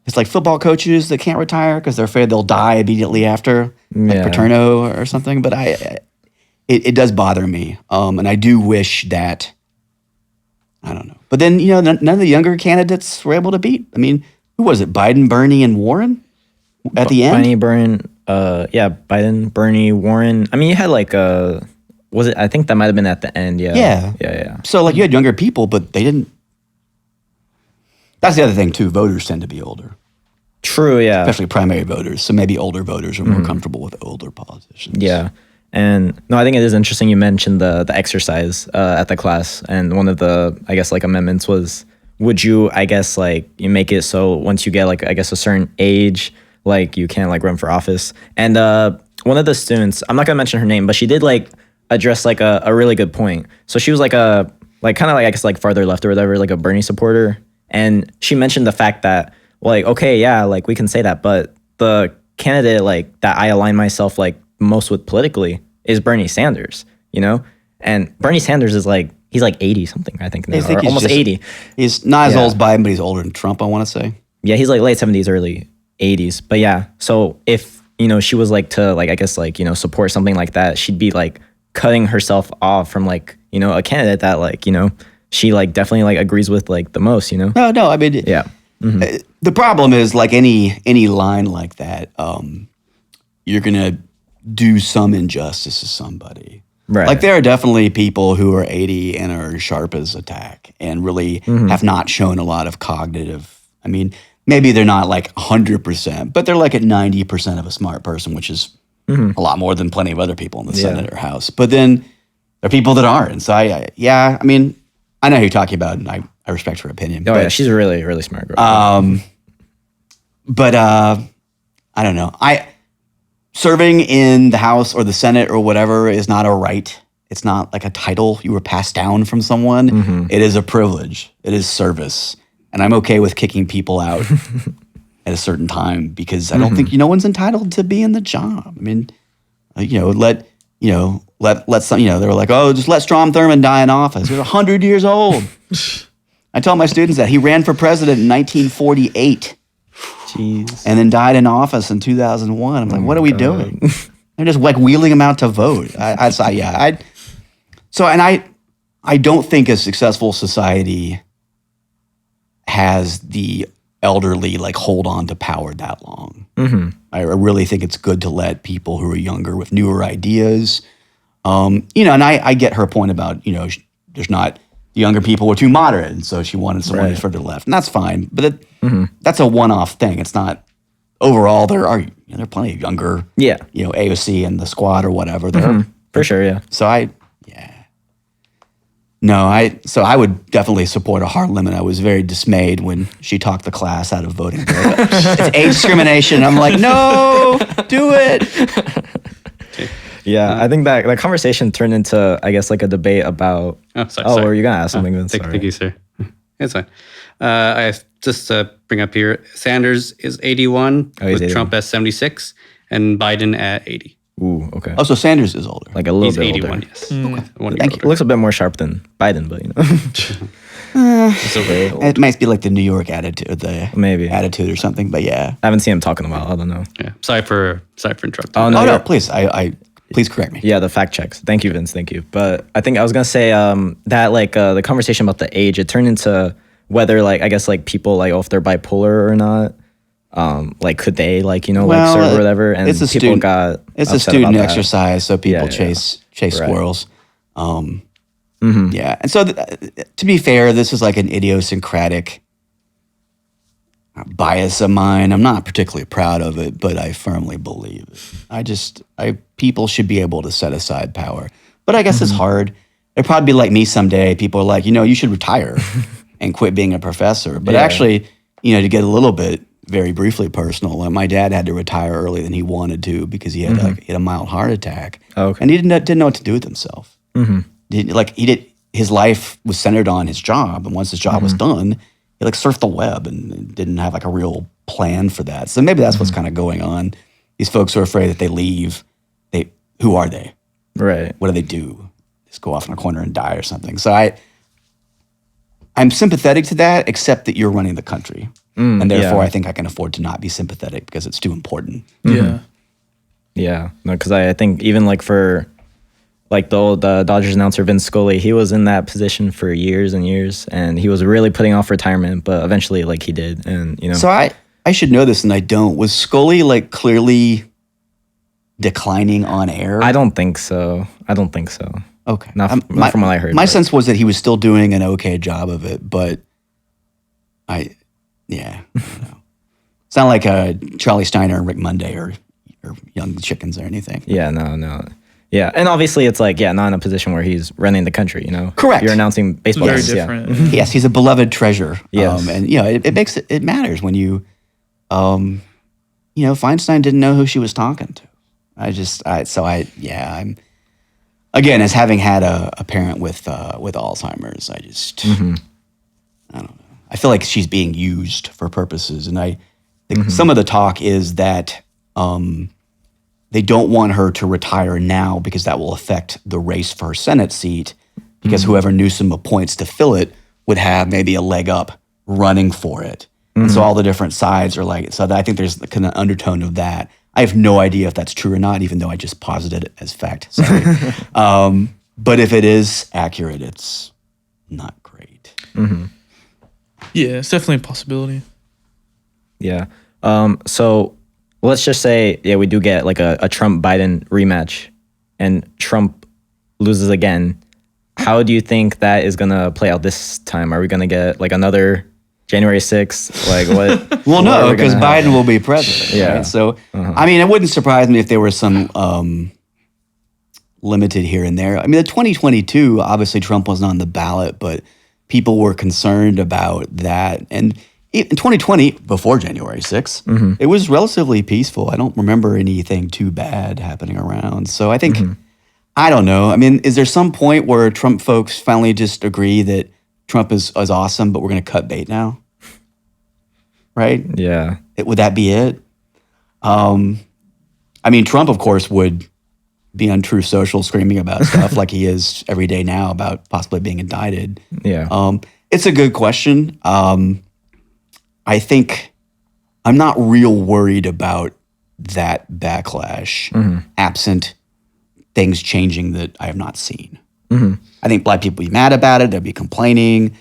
It's like football coaches that can't retire because they're afraid they'll die immediately after, like Paterno or something. But it does bother me. And I do wish that, I don't know. But then, none of the younger candidates were able to beat. I mean, who was it? Biden, Bernie, and Warren at the end? Biden, Bernie, Warren. I mean, you had like was it? I think that might have been at the end. Yeah. So like you had younger people, but they didn't. That's the other thing too. Voters tend to be older, True. Yeah. especially primary voters. So maybe older voters are more comfortable with older politicians. Yeah. And no, I think it is interesting you mentioned the exercise at the class. And one of the, I guess, like amendments was, would you, I guess, like you make it so once you get like, I guess, a certain age, like you can't like run for office. And one of the students, I'm not going to mention her name, but she did like addressed like a really good point. So she was like kind of like I guess like farther left or whatever, like a Bernie supporter, and she mentioned the fact that like okay, yeah, like we can say that, but the candidate like that I align myself like most with politically is Bernie Sanders, you know, and Bernie Sanders is like he's like 80 something I think now, I think or he's almost just- 80. He's not as Yeah. old as Biden, but he's older than Trump, I want to say. Yeah, he's like late 70s, early 80s. But yeah, so if, you know, she was like to like, I guess like, you know, support something like that, she'd be like cutting herself off from like, you know, a candidate that like, you know, she like definitely like agrees with like the most, you know? No, I mean, Yeah. the problem is like any line like that, you're gonna do some injustice to somebody. Right. Like there are definitely people who are 80 and are sharp as a tack and really have not shown a lot of cognitive. I mean, maybe they're not like 100%, but they're like at 90% of a smart person, which is a lot more than plenty of other people in the Senate or House. But then there are people that aren't. And so I mean, I know who you're talking about, and I respect her opinion. Oh but, yeah, she's a really, really smart girl. But I don't know. Serving in the House or the Senate or whatever is not a right. It's not like a title you were passed down from someone. It is a privilege. It is service. And I'm okay with kicking people out at a certain time because I don't think no one's entitled to be in the job. I mean, let some, they were like, oh, just let Strom Thurmond die in office. He was 100 years old. I tell my students that he ran for president in 1948. Jeez. And then died in office in 2001. I'm like, what are we doing? They're just like wheeling him out to vote. I don't think a successful society has the elderly like hold on to power that long. I really think it's good to let people who are younger with newer ideas, and I get her point about, there's not, the younger people were too moderate, and so she wanted someone who's further left, and that's fine. But that's a one-off thing. It's not overall. There are plenty of younger, AOC and the squad or whatever. There, For sure, yeah. so I would definitely support a hard limit. I was very dismayed when she talked the class out of voting. It's age discrimination. I'm like, no, do it. Yeah, I think that conversation turned into, I guess, like a debate about. Sorry. Were you gonna ask something? Vince? Thank you, sir. It's fine. I just bring up here. Sanders is 81, Oh, he's with 81. Trump at 76, and Biden at 80. Ooh, okay. Oh, so Sanders is older. Like a little He's bit 81, older. yes. One year Thank you. older. Looks a bit more sharp than Biden, but He's so very old. It might be like the New York attitude, or the Maybe. attitude or something. But yeah. I haven't seen him talk in a while. I don't know. Yeah. Sorry for interrupting. Oh, Oh no, you're- please, please correct me. Yeah, the fact checks. Thank you, Vince. Thank you. But I think I was gonna say that like the conversation about the age, it turned into whether like I guess like people like if they're bipolar or not. Like could they like like Well, serve or whatever? And it's a people student- got It's a upset student about that. exercise, so people Yeah, yeah. chase Right. squirrels. Yeah, and so to be fair, this is like an idiosyncratic bias of mine. I'm not particularly proud of it, but I firmly believe it. People should be able to set aside power, but I guess it's hard. It'd probably be like me someday. People are like, you should retire and quit being a professor. But Yeah. actually, to get a little bit very briefly personal, like my dad had to retire earlier than he wanted to because he had he had a mild heart attack, Oh, okay. and he didn't know what to do with himself. His life was centered on his job, and once his job was done, he like surfed the web and didn't have like a real plan for that. So maybe that's what's kind of going on. These folks are afraid that they leave. Who are they? Right. What do they do? Just go off in a corner and die or something. So I'm sympathetic to that, except that you're running the country, and therefore yeah. I think I can afford to not be sympathetic because it's too important. Yeah. Yeah. No, because I think even like for like the old Dodgers announcer Vince Scully, he was in that position for years and years, and he was really putting off retirement, but eventually like he did, and So I should know this, and I don't. Was Scully like clearly declining on air? I don't think so. Okay. Not from what I heard, My but- sense was that he was still doing an okay job of it, but I don't know. It's not like Charlie Steiner and Rick Monday or Young Chickens or anything. Yeah, no. Yeah, and obviously it's like, not in a position where he's running the country, Correct. You're announcing baseball Very games, yeah. different. Yes, he's a beloved treasure. Yes. And it matters when you, Feinstein didn't know who she was talking to. I'm again, as having had a parent with Alzheimer's, I just I don't know. I feel like she's being used for purposes, and I think some of the talk is that they don't want her to retire now because that will affect the race for her Senate seat. Because whoever Newsom appoints to fill it would have maybe a leg up running for it. And so all the different sides are like, so I think there's kind of undertone of that. I have no idea if that's true or not, even though I just posited it as fact. Sorry. But if it is accurate, it's not great. Yeah, it's definitely a possibility. Yeah. So let's just say, yeah, we do get like a Trump-Biden rematch and Trump loses again. How do you think that is going to play out this time? Are we going to get like another January 6th? Like what? Well, what are no, we because gonna have? Biden will be president. Yeah. Right? So, I mean, it wouldn't surprise me if there was some limited here and there. I mean, the 2022, obviously Trump wasn't on the ballot, but people were concerned about that. And in 2020, before January 6th, it was relatively peaceful. I don't remember anything too bad happening around. So I think, I don't know. I mean, is there some point where Trump folks finally just agree that Trump is awesome, but we're going to cut bait now? Right? Yeah. Would that be it? I mean, Trump, of course, would be on Truth Social screaming about stuff like he is every day now about possibly being indicted. Yeah. It's a good question. I think I'm not real worried about that backlash absent things changing that I have not seen. I think black people would be mad about it. They'd be complaining.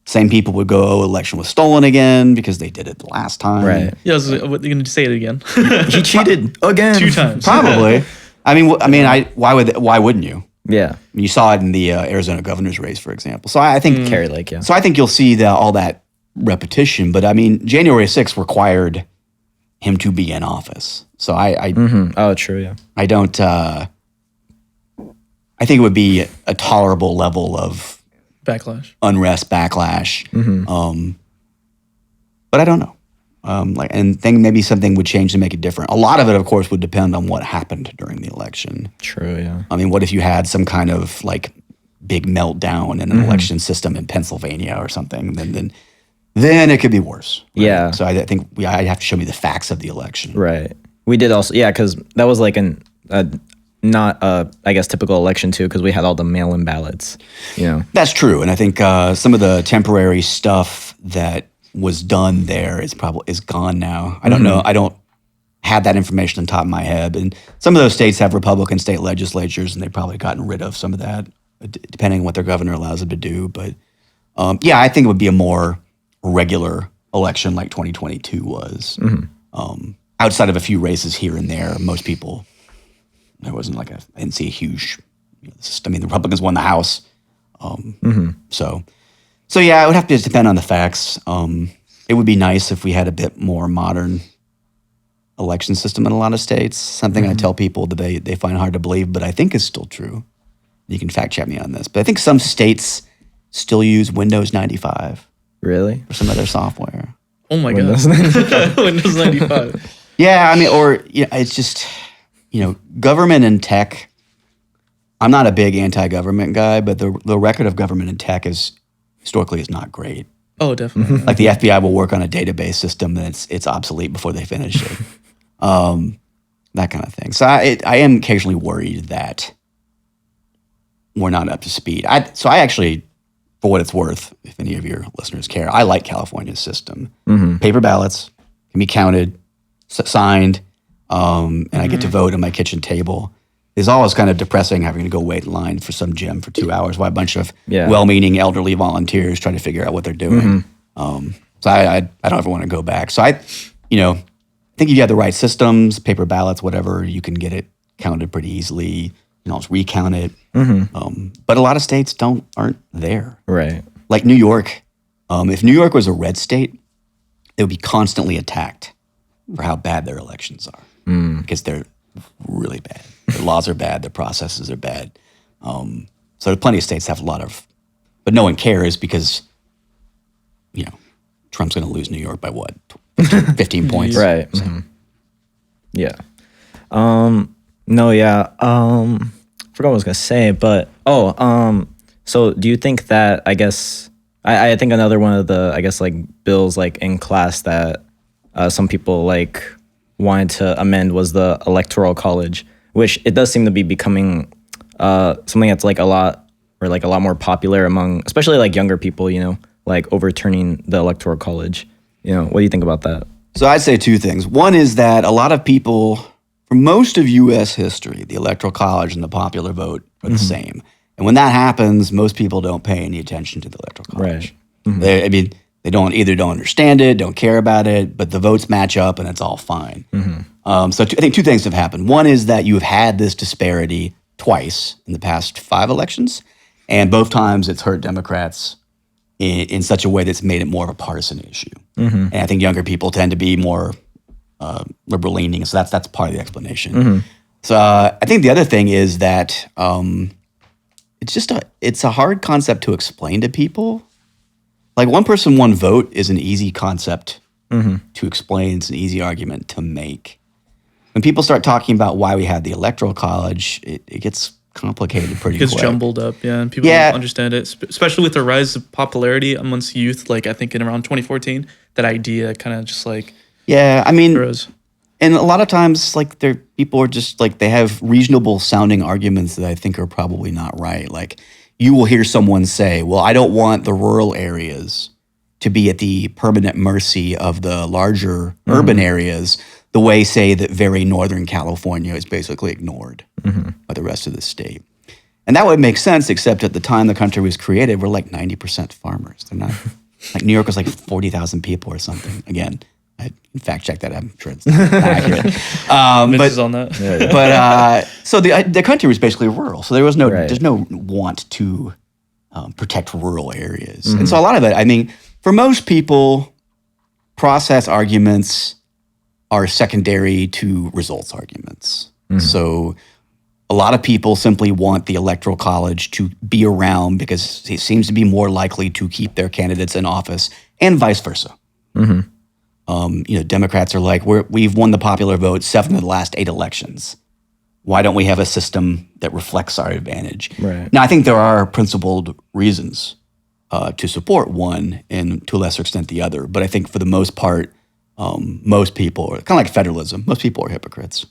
Same people would go, oh, election was stolen again because they did it the last time. Right. Yeah, you're going to say it again. He cheated again. 2 times. Probably. Why wouldn't you? Yeah. You saw it in the Arizona governor's race, for example. So I think Carrie Lake, yeah. So I think you'll see all that repetition. But I mean, January 6th required him to be in office. So I Oh, true, yeah. I don't. I think it would be a tolerable level of Backlash. unrest, backlash. But I don't know. And think maybe something would change to make it different. A lot of it, of course, would depend on what happened during the election. True, yeah. I mean, what if you had some kind of like big meltdown in an election system in Pennsylvania or something? Then it could be worse. Right? Yeah. So I think I'd have to show me the facts of the election. Right. We did also, yeah, because that was like not I guess typical election too, because we had all the mail-in ballots. That's true, and I think some of the temporary stuff that was done there is gone now. I don't know. I don't have that information on top of my head, and some of those states have Republican state legislatures, and they've probably gotten rid of some of that, depending on what their governor allows them to do. But yeah, I think it would be a more regular election like 2022 was. Outside of a few races here and there, most people. There wasn't I didn't see a huge, I mean, the Republicans won the House. So yeah, it would have to depend on the facts. It would be nice if we had a bit more modern election system in a lot of states. Something I tell people that they find hard to believe, but I think is still true. You can fact check me on this. But I think some states still use Windows 95 Really? for some of their software. Oh my Windows God. Windows 95. Yeah, I mean, it's just, government and tech. I'm not a big anti-government guy, but the record of government and tech historically is not great. Oh, definitely. Like the FBI will work on a database system and it's obsolete before they finish it. That kind of thing. So I am occasionally worried that we're not up to speed. I actually, for what it's worth, if any of your listeners care, I like California's system. Paper ballots can be counted, signed, and I get to vote at my kitchen table. It's always kind of depressing having to go wait in line for some gym for 2 hours while a bunch of well-meaning elderly volunteers try to figure out what they're doing. So I don't ever want to go back. So I think you have the right systems, paper ballots, whatever, you can get it counted pretty easily. You can always recount it. But a lot of states aren't there. Right. Like New York. If New York was a red state, it would be constantly attacked for how bad their elections are because they're really bad. Their laws are bad. Their processes are bad. So there's plenty of states that have a lot of, but no one cares because, Trump's going to lose New York by what? 15 points. Right. So. Yeah. No, yeah. forgot what I was gonna say, but so do you think that I guess I think another one of the I guess like bills like in class that some people like wanted to amend was the Electoral College, which it does seem to be becoming something that's like a lot more popular among especially like younger people, you know, like overturning the Electoral College. You know, what do you think about that? So I'd say two things. One is that a lot of people, for most of U.S. history, the Electoral College and the popular vote are the same. And when that happens, most people don't pay any attention to the Electoral College. Right. They don't understand it, don't care about it, but the votes match up and it's all fine. I think two things have happened. One is that you've had this disparity twice in the past 5 elections, and both times it's hurt Democrats in such a way that's made it more of a partisan issue. And I think younger people tend to be more liberal leaning, so that's part of the explanation. So I think the other thing is that it's a hard concept to explain to people. Like one person, one vote is an easy concept to explain. It's an easy argument to make. When people start talking about why we had the Electoral College, it gets complicated pretty quick. It gets jumbled up, yeah, and people don't understand it, especially with the rise of popularity amongst youth. Like I think in around 2014, that idea kind of just like grows. And a lot of times, like people are just like they have reasonable sounding arguments that I think are probably not right. Like you will hear someone say, "Well, I don't want the rural areas to be at the permanent mercy of the larger urban areas." The way, say, that very northern California is basically ignored by the rest of the state. And that would make sense, except at the time the country was created, we're like 90% farmers. They're not, like New York was like 40,000 people or something. Again, I fact check that, I'm sure it's not accurate. Mitch on that. So the country was basically rural. So there's no want to protect rural areas. And so a lot of it, I mean, for most people, process arguments are secondary to results arguments. So a lot of people simply want the Electoral College to be around because it seems to be more likely to keep their candidates in office, and vice versa. Democrats are like, we've won the popular vote 7 of the last 8 elections. Why don't we have a system that reflects our advantage? Right. Now, I think there are principled reasons to support one and to a lesser extent the other, but I think for the most part, most people are kind of like federalism. Most people are hypocrites.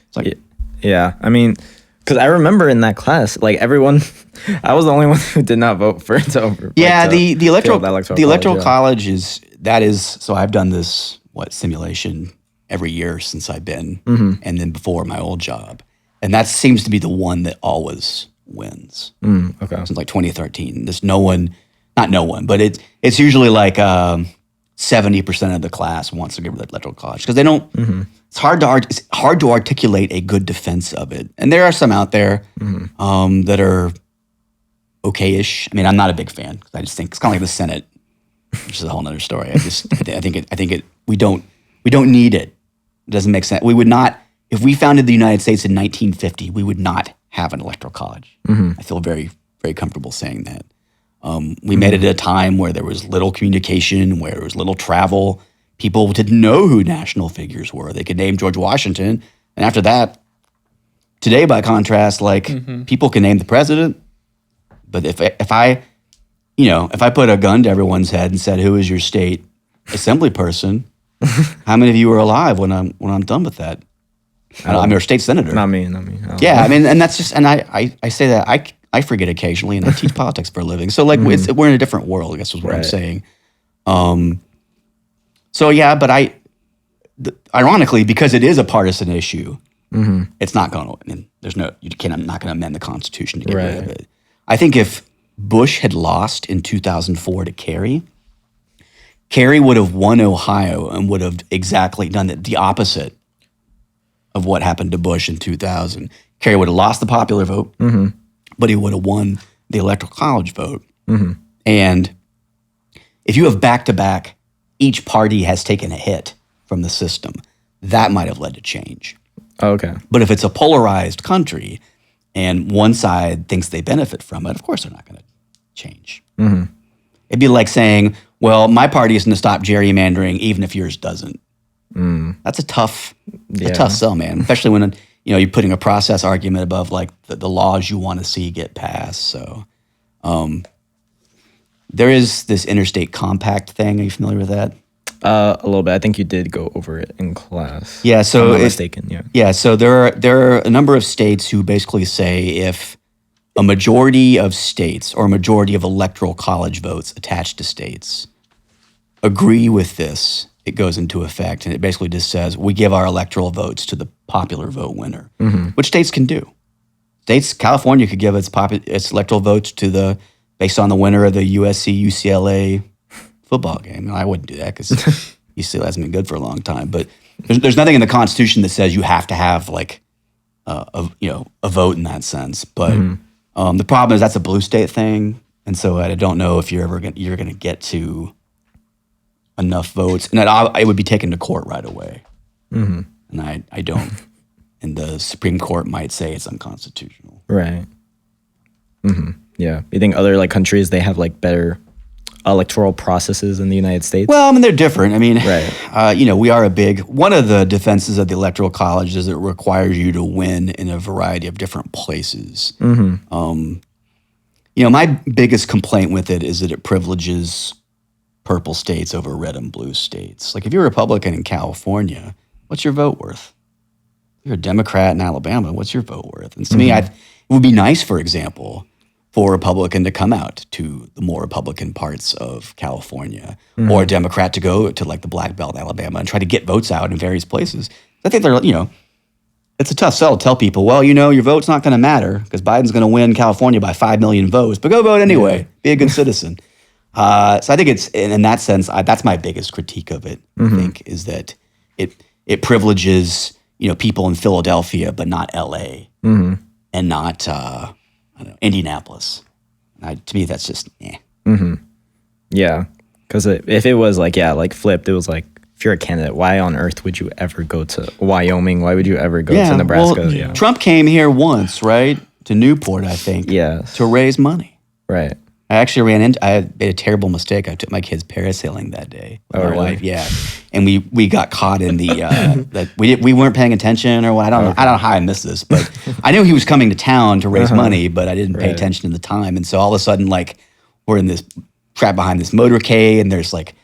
It's like, yeah. I mean, because I remember in that class, like everyone, I was the only one who did not vote for it to over. Yeah, like, the electoral college, college is. So I've done this simulation every year since I've been, and then before my old job, and that seems to be the one that always wins. Okay. Since like 2013, there's not no one, but it's usually like 70% of the class wants to get rid of the Electoral College because they don't. It's hard to articulate a good defense of it, and there are some out there that are okay-ish. I mean, I'm not a big fan because I just think it's kind of like the Senate, which is a whole other story. I think we don't need it. It doesn't make sense. We would not, if we founded the United States in 1950, we would not have an Electoral College. I feel very, very comfortable saying that. We made it at a time where there was little communication, where there was little travel. People didn't know who national figures were. They could name George Washington. And after that, today, by contrast, people can name the president. But if I put a gun to everyone's head and said, "Who is your state assembly person?" How many of you are alive when I'm done with that? I'm your state senator. Not me. Yeah, I mean, and that's just, and I say that I forget occasionally, and I teach politics for a living. So we're in a different world, I guess is what I'm saying. So yeah, but ironically, because it is a partisan issue, it's not going to. I mean, I'm not going to amend the Constitution to get rid of it. I think if Bush had lost in 2004 to Kerry would have won Ohio and would have exactly done the opposite of what happened to Bush in 2000. Kerry would have lost the popular vote, but he would have won the Electoral College vote. And if you have back-to-back, each party has taken a hit from the system, that might have led to change. Okay. But if it's a polarized country and one side thinks they benefit from it, of course they're not going to change. It'd be like saying, well, my party is going to stop gerrymandering even if yours doesn't. That's a tough sell, man. Especially when you're putting a process argument above like the laws you want to see get passed. So there is this interstate compact thing. Are you familiar with that? A little bit. I think you did go over it in class. Yeah. So if I'm not mistaken. Yeah. Yeah. So there are a number of states who basically say if a majority of states or a majority of electoral college votes attached to states agree with this, it goes into effect. And it basically just says we give our electoral votes to the popular vote winner, which states can do. California could give its electoral votes based on the winner of the USC UCLA football game. I wouldn't do that because UCLA hasn't been good for a long time. But there's nothing in the Constitution that says you have to have like a vote in that sense. But the problem is that's a blue state thing, and so I don't know if you're going to get to enough votes, and it would be taken to court right away. And I don't. And the Supreme Court might say it's unconstitutional. Right. Yeah. You think other like countries, they have like better electoral processes in the United States? Well, I mean, they're different. I mean, right. We are one of the defenses of the Electoral College is it requires you to win in a variety of different places. My biggest complaint with it is that it privileges purple states over red and blue states. Like if you're a Republican in California, what's your vote worth? If you're a Democrat in Alabama, what's your vote worth? And to me, it would be nice, for example, for a Republican to come out to the more Republican parts of California, or a Democrat to go to like the Black Belt in Alabama and try to get votes out in various places. I think it's a tough sell to tell people, well, your vote's not going to matter because Biden's going to win California by 5 million votes, but go vote anyway. Be a good citizen. So I think it's in that sense, that's my biggest critique of it. I think is that it privileges people in Philadelphia, but not L.A. And not Indianapolis. To me, that's just Yeah, because if it was like flipped, it was like if you're a candidate, why on earth would you ever go to Wyoming? Why would you ever go to Nebraska? Well, Trump came here once, right, to Newport, I think, to raise money. Right. I actually I made a terrible mistake. I took my kids parasailing that day. My wife, and we got caught in the we weren't paying attention or what. I don't know how I missed this, but I knew he was coming to town to raise money, but I didn't pay attention to the time. And so all of a sudden, like we're in this trapped behind this motorcade, and there's like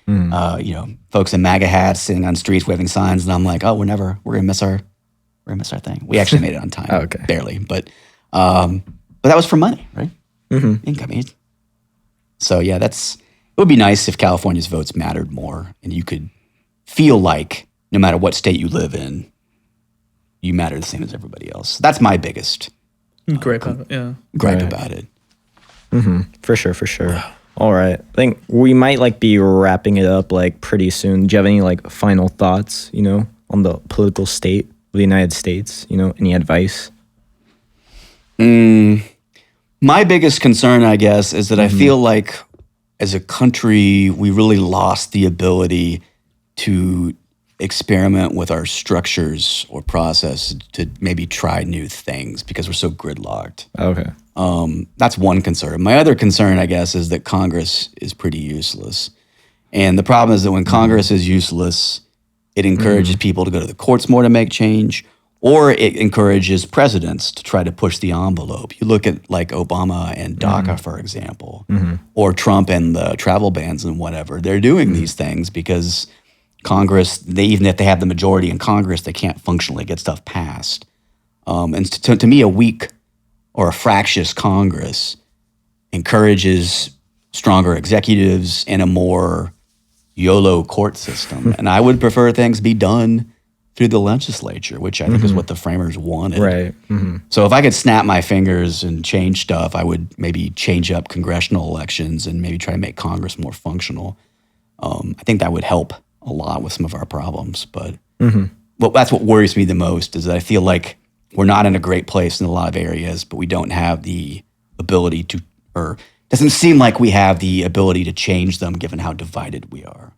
folks in MAGA hats sitting on streets waving signs, and I'm like, oh, we're gonna miss our thing. We actually made it on time, barely, but that was for money, right? Income. So yeah, it would be nice if California's votes mattered more, and you could feel like no matter what state you live in, you matter the same as everybody else. That's my biggest gripe about it. For sure. All right, I think we might be wrapping it up pretty soon. Do you have any final thoughts, on the political state of the United States? Any advice? My biggest concern, I guess, is that I feel like as a country, we really lost the ability to experiment with our structures or process to maybe try new things because we're so gridlocked. Okay. That's one concern. My other concern, I guess, is that Congress is pretty useless. And the problem is that when Congress is useless, it encourages people to go to the courts more to make change, or it encourages presidents to try to push the envelope. You look at Obama and DACA, for example, or Trump and the travel bans and whatever. They're doing these things because Congress, even if they have the majority in Congress, they can't functionally get stuff passed. And to me, a weak or a fractious Congress encourages stronger executives and a more YOLO court system. And I would prefer things be done through the legislature, which I think is what the framers wanted. Right. So if I could snap my fingers and change stuff, I would maybe change up congressional elections and maybe try to make Congress more functional. I think that would help a lot with some of our problems. But that's what worries me the most is that I feel like we're not in a great place in a lot of areas, but we don't have the ability to, or doesn't seem like we have the ability to change them given how divided we are.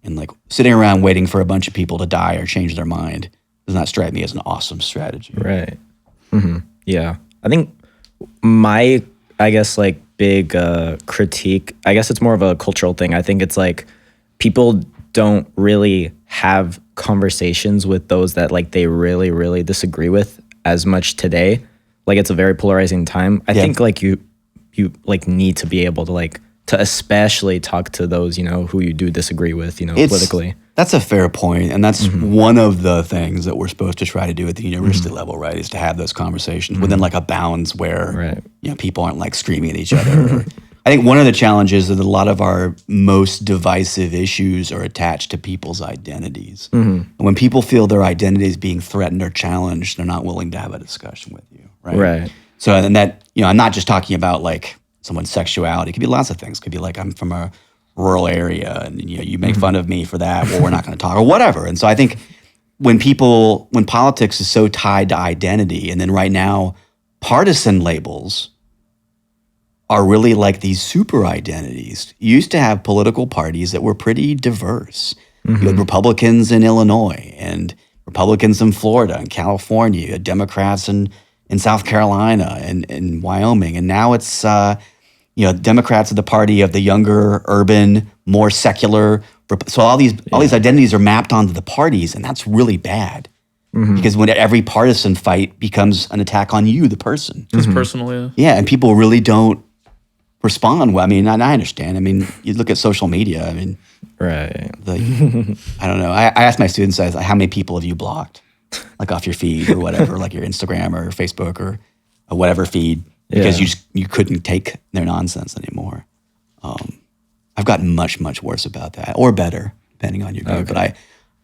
And sitting around waiting for a bunch of people to die or change their mind does not strike me as an awesome strategy. Right. Yeah. I think my, big critique, I guess it's more of a cultural thing. I think it's people don't really have conversations with those that like they really, really disagree with as much today. Like it's a very polarizing time. I think like you like need to be able to like to especially talk to those, you know, who you do disagree with, you know, politically. That's a fair point, and that's one of the things that we're supposed to try to do at the university level, right? Is to have those conversations within like a bounds where you know people aren't like screaming at each other. I think one of the challenges is that a lot of our most divisive issues are attached to people's identities, and when people feel their identity is being threatened or challenged, they're not willing to have a discussion with you, right? Right. So, and that, you know, I'm not just talking about like someone's sexuality. It could be lots of things. It could be like I'm from a rural area and you know you make fun of me for that. Well, we're not going to talk or whatever. And so I think when politics is so tied to identity, and then right now partisan labels are really like these super identities. You used to have political parties that were pretty diverse. You had Republicans in Illinois and Republicans in Florida and California. You had Democrats in South Carolina and Wyoming. And now it's you know, Democrats are the party of the younger, urban, more secular. So all these identities are mapped onto the parties, and that's really bad. Because when every partisan fight becomes an attack on you, the person. It's personal, yeah. Yeah, and people really don't respond well. I mean, and I understand. I mean, you look at social media. I mean, Right. I don't know. I ask my students, how many people have you blocked, like off your feed or whatever, like your Instagram or Facebook or whatever feed, because you couldn't take their nonsense anymore. I've gotten much worse about that, or better, depending on your group. But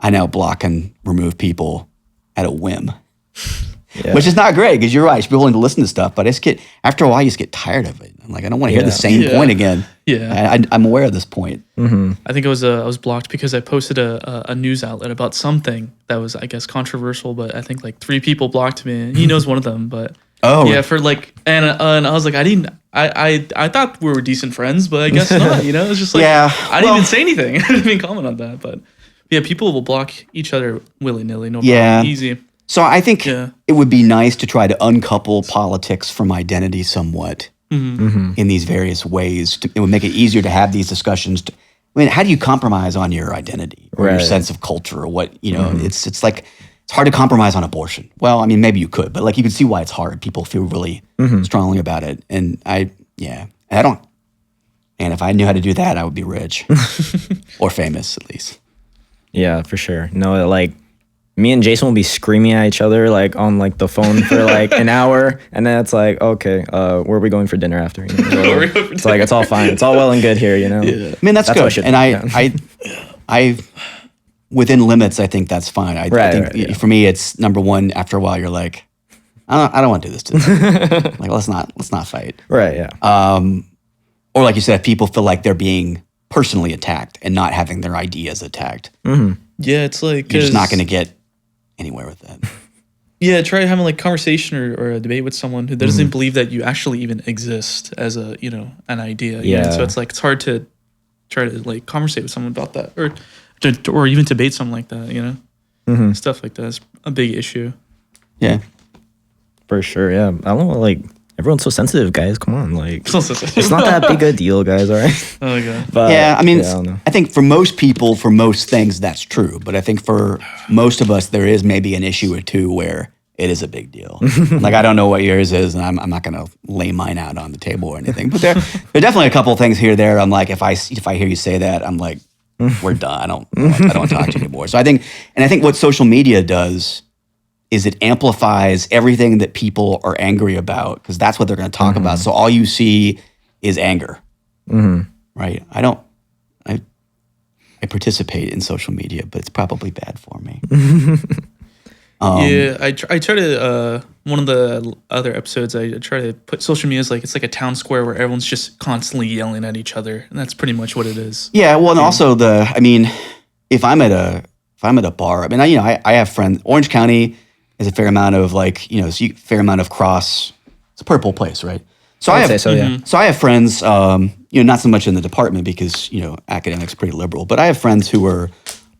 I now block and remove people at a whim. Which is not great, because you're right. You should be willing to listen to stuff, but after a while, you just get tired of it. I'm like, I don't want to hear the same point again. Yeah, I'm aware of this point. I think I was blocked because I posted a news outlet about something that was, I guess, controversial. But I think like 3 people blocked me. He knows one of them, but for like, and I was like, I thought we were decent friends, but I guess not. You know, it's just like I didn't even say anything. I didn't even comment on that, but yeah, people will block each other willy nilly. No problem. Easy. So I think it would be nice to try to uncouple politics from identity somewhat in these various ways. It would make it easier to have these discussions. I mean, how do you compromise on your identity or your sense of culture or what, you know, it's like, it's hard to compromise on abortion. Well, I mean, maybe you could, but like you can see why it's hard. People feel really strongly about it. And and if I knew how to do that, I would be rich or famous at least. Yeah, for sure. No, like, me and Jason will be screaming at each other like on like the phone for like an hour, and then it's like, okay, where are we going for dinner after? You know? It's like it's all fine, it's all well and good here, you know. I mean, that's good, and I within limits, I think that's fine. I think for me, it's number one. After a while, you're like, I don't want to do this today. Like let's not fight. Right. Yeah. Or like you said, if people feel like they're being personally attacked and not having their ideas attacked. Yeah, it's like you're just not going to get anywhere with that. Yeah, try having like conversation or a debate with someone who doesn't believe that you actually even exist as a, you know, an idea. Yeah. You know? So it's like, it's hard to try to like conversate with someone about that or even debate something like that, you know? Stuff like that is a big issue. Yeah. For sure, yeah. I don't know, like, everyone's so sensitive, guys. Come on, like, it's not that big a deal, guys, all right? Oh, my God. But, yeah, I mean, I think for most people, for most things, that's true. But I think for most of us, there is maybe an issue or two where it is a big deal. Like, I don't know what yours is, and I'm not going to lay mine out on the table or anything. But there are definitely a couple of things here or there. I'm like, if I hear you say that, I'm like, we're done. I don't want to talk to you anymore. So I think what social media does is it amplifies everything that people are angry about, because that's what they're going to talk about. So all you see is anger, right? I participate in social media, but it's probably bad for me. I try to, one of the other episodes, I try to put social media as like, it's like a town square where everyone's just constantly yelling at each other. And that's pretty much what it is. Yeah. Well, and also if I'm at a bar, I mean, I have friends, Orange County is a fair amount of fair amount of cross. It's a purple place, right? So I have friends, not so much in the department because, academics pretty liberal, but I have friends who are,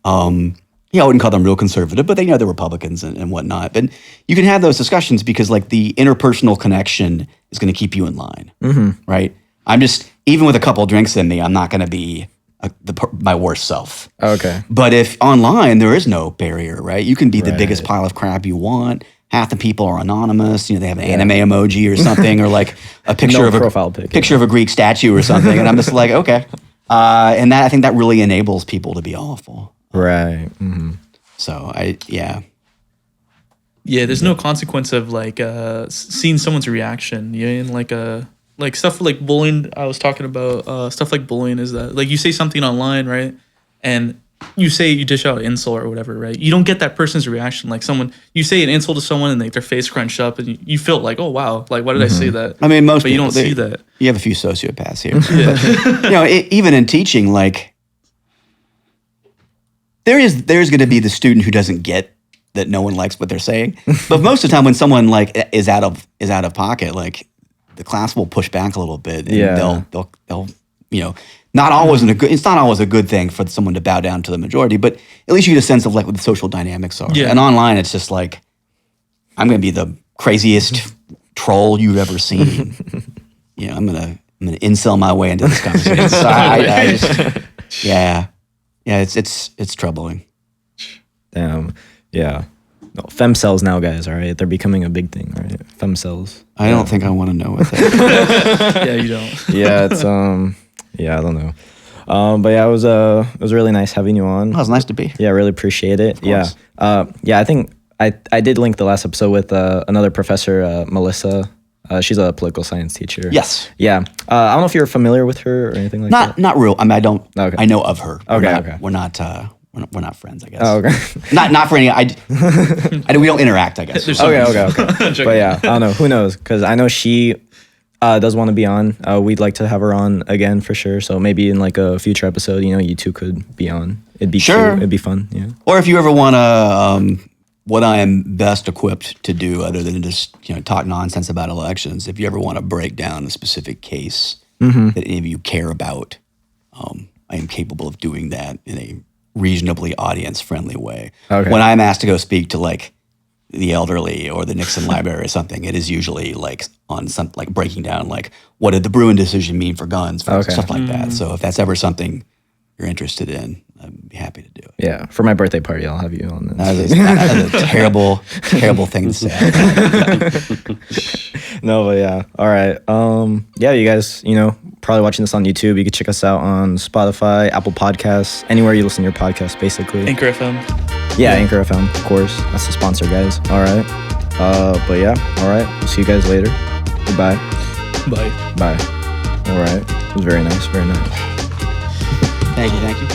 I wouldn't call them real conservative, but they're Republicans and whatnot. But you can have those discussions because like the interpersonal connection is going to keep you in line, right? I'm just, even with a couple of drinks in me, I'm not going to be the my worst self. Okay. But if online, there is no barrier, right? You can be the biggest pile of crap you want. Half the people are anonymous. They have an anime emoji or something, or like a picture of a Greek statue or something. And I'm just like, okay. And I think that really enables people to be awful. Right. Mm-hmm. So Yeah, there's no consequence of like seeing someone's reaction. And like stuff like bullying. I was talking about stuff like bullying is that like you say something online, right? And you dish out an insult or whatever, right? You don't get that person's reaction. Like you say an insult to someone and like their face crunch up, and you feel like, oh wow, like why did I say that? I mean, but you don't see that. You have a few sociopaths here, but, even in teaching, like there's going to be the student who doesn't get that no one likes what they're saying. But most of the time, when someone like is out of pocket, like the class will push back a little bit, and they'll not always it's not always a good thing for someone to bow down to the majority, but at least you get a sense of like what the social dynamics are. Yeah. And online, it's just like, I'm going to be the craziest troll you've ever seen. I'm going to incel my way into this conversation. So it's troubling. Damn. Yeah. No, femcells now, guys. All right, they're becoming a big thing. Right, femcells. I don't think I want to know what that. Yeah, you don't. Yeah, it's Yeah, I don't know. But yeah, it was really nice having you on. Oh, it was nice to be here. Yeah, I really appreciate it. Yeah. I think I did link the last episode with another professor, Melissa. She's a political science teacher. Yes. Yeah. I don't know if you're familiar with her or anything like that. Not real. I mean, I don't. Okay. I know of her. Okay. We're not friends, I guess. Oh, okay. not for any. We don't interact, I guess. Okay. But yeah, I don't know. Who knows? Because I know she does want to be on. We'd like to have her on again for sure. So maybe in like a future episode, you two could be on. It'd be sure. Cute. It'd be fun. Yeah. Or if you ever want to, what I am best equipped to do, other than just talk nonsense about elections, if you ever want to break down a specific case that any of you care about, I am capable of doing that in a reasonably audience-friendly way. Okay. When I'm asked to go speak to like the elderly or the Nixon Library or something, it is usually like on some like breaking down like what did the Bruen decision mean for guns, stuff like that. So if that's ever something you're interested in, I'd be happy to do it. Yeah, for my birthday party, I'll have you on this. That is a terrible thing to say. No, but yeah. All right. Yeah, you guys, probably watching this on YouTube. You can check us out on Spotify, Apple Podcasts, anywhere you listen to your podcast, basically. Anchor FM. Yeah, Anchor FM, of course. That's the sponsor, guys. All right. But yeah, all right. We'll see you guys later. Goodbye. Bye. Bye. All right. It was very nice. Very nice. Thank you.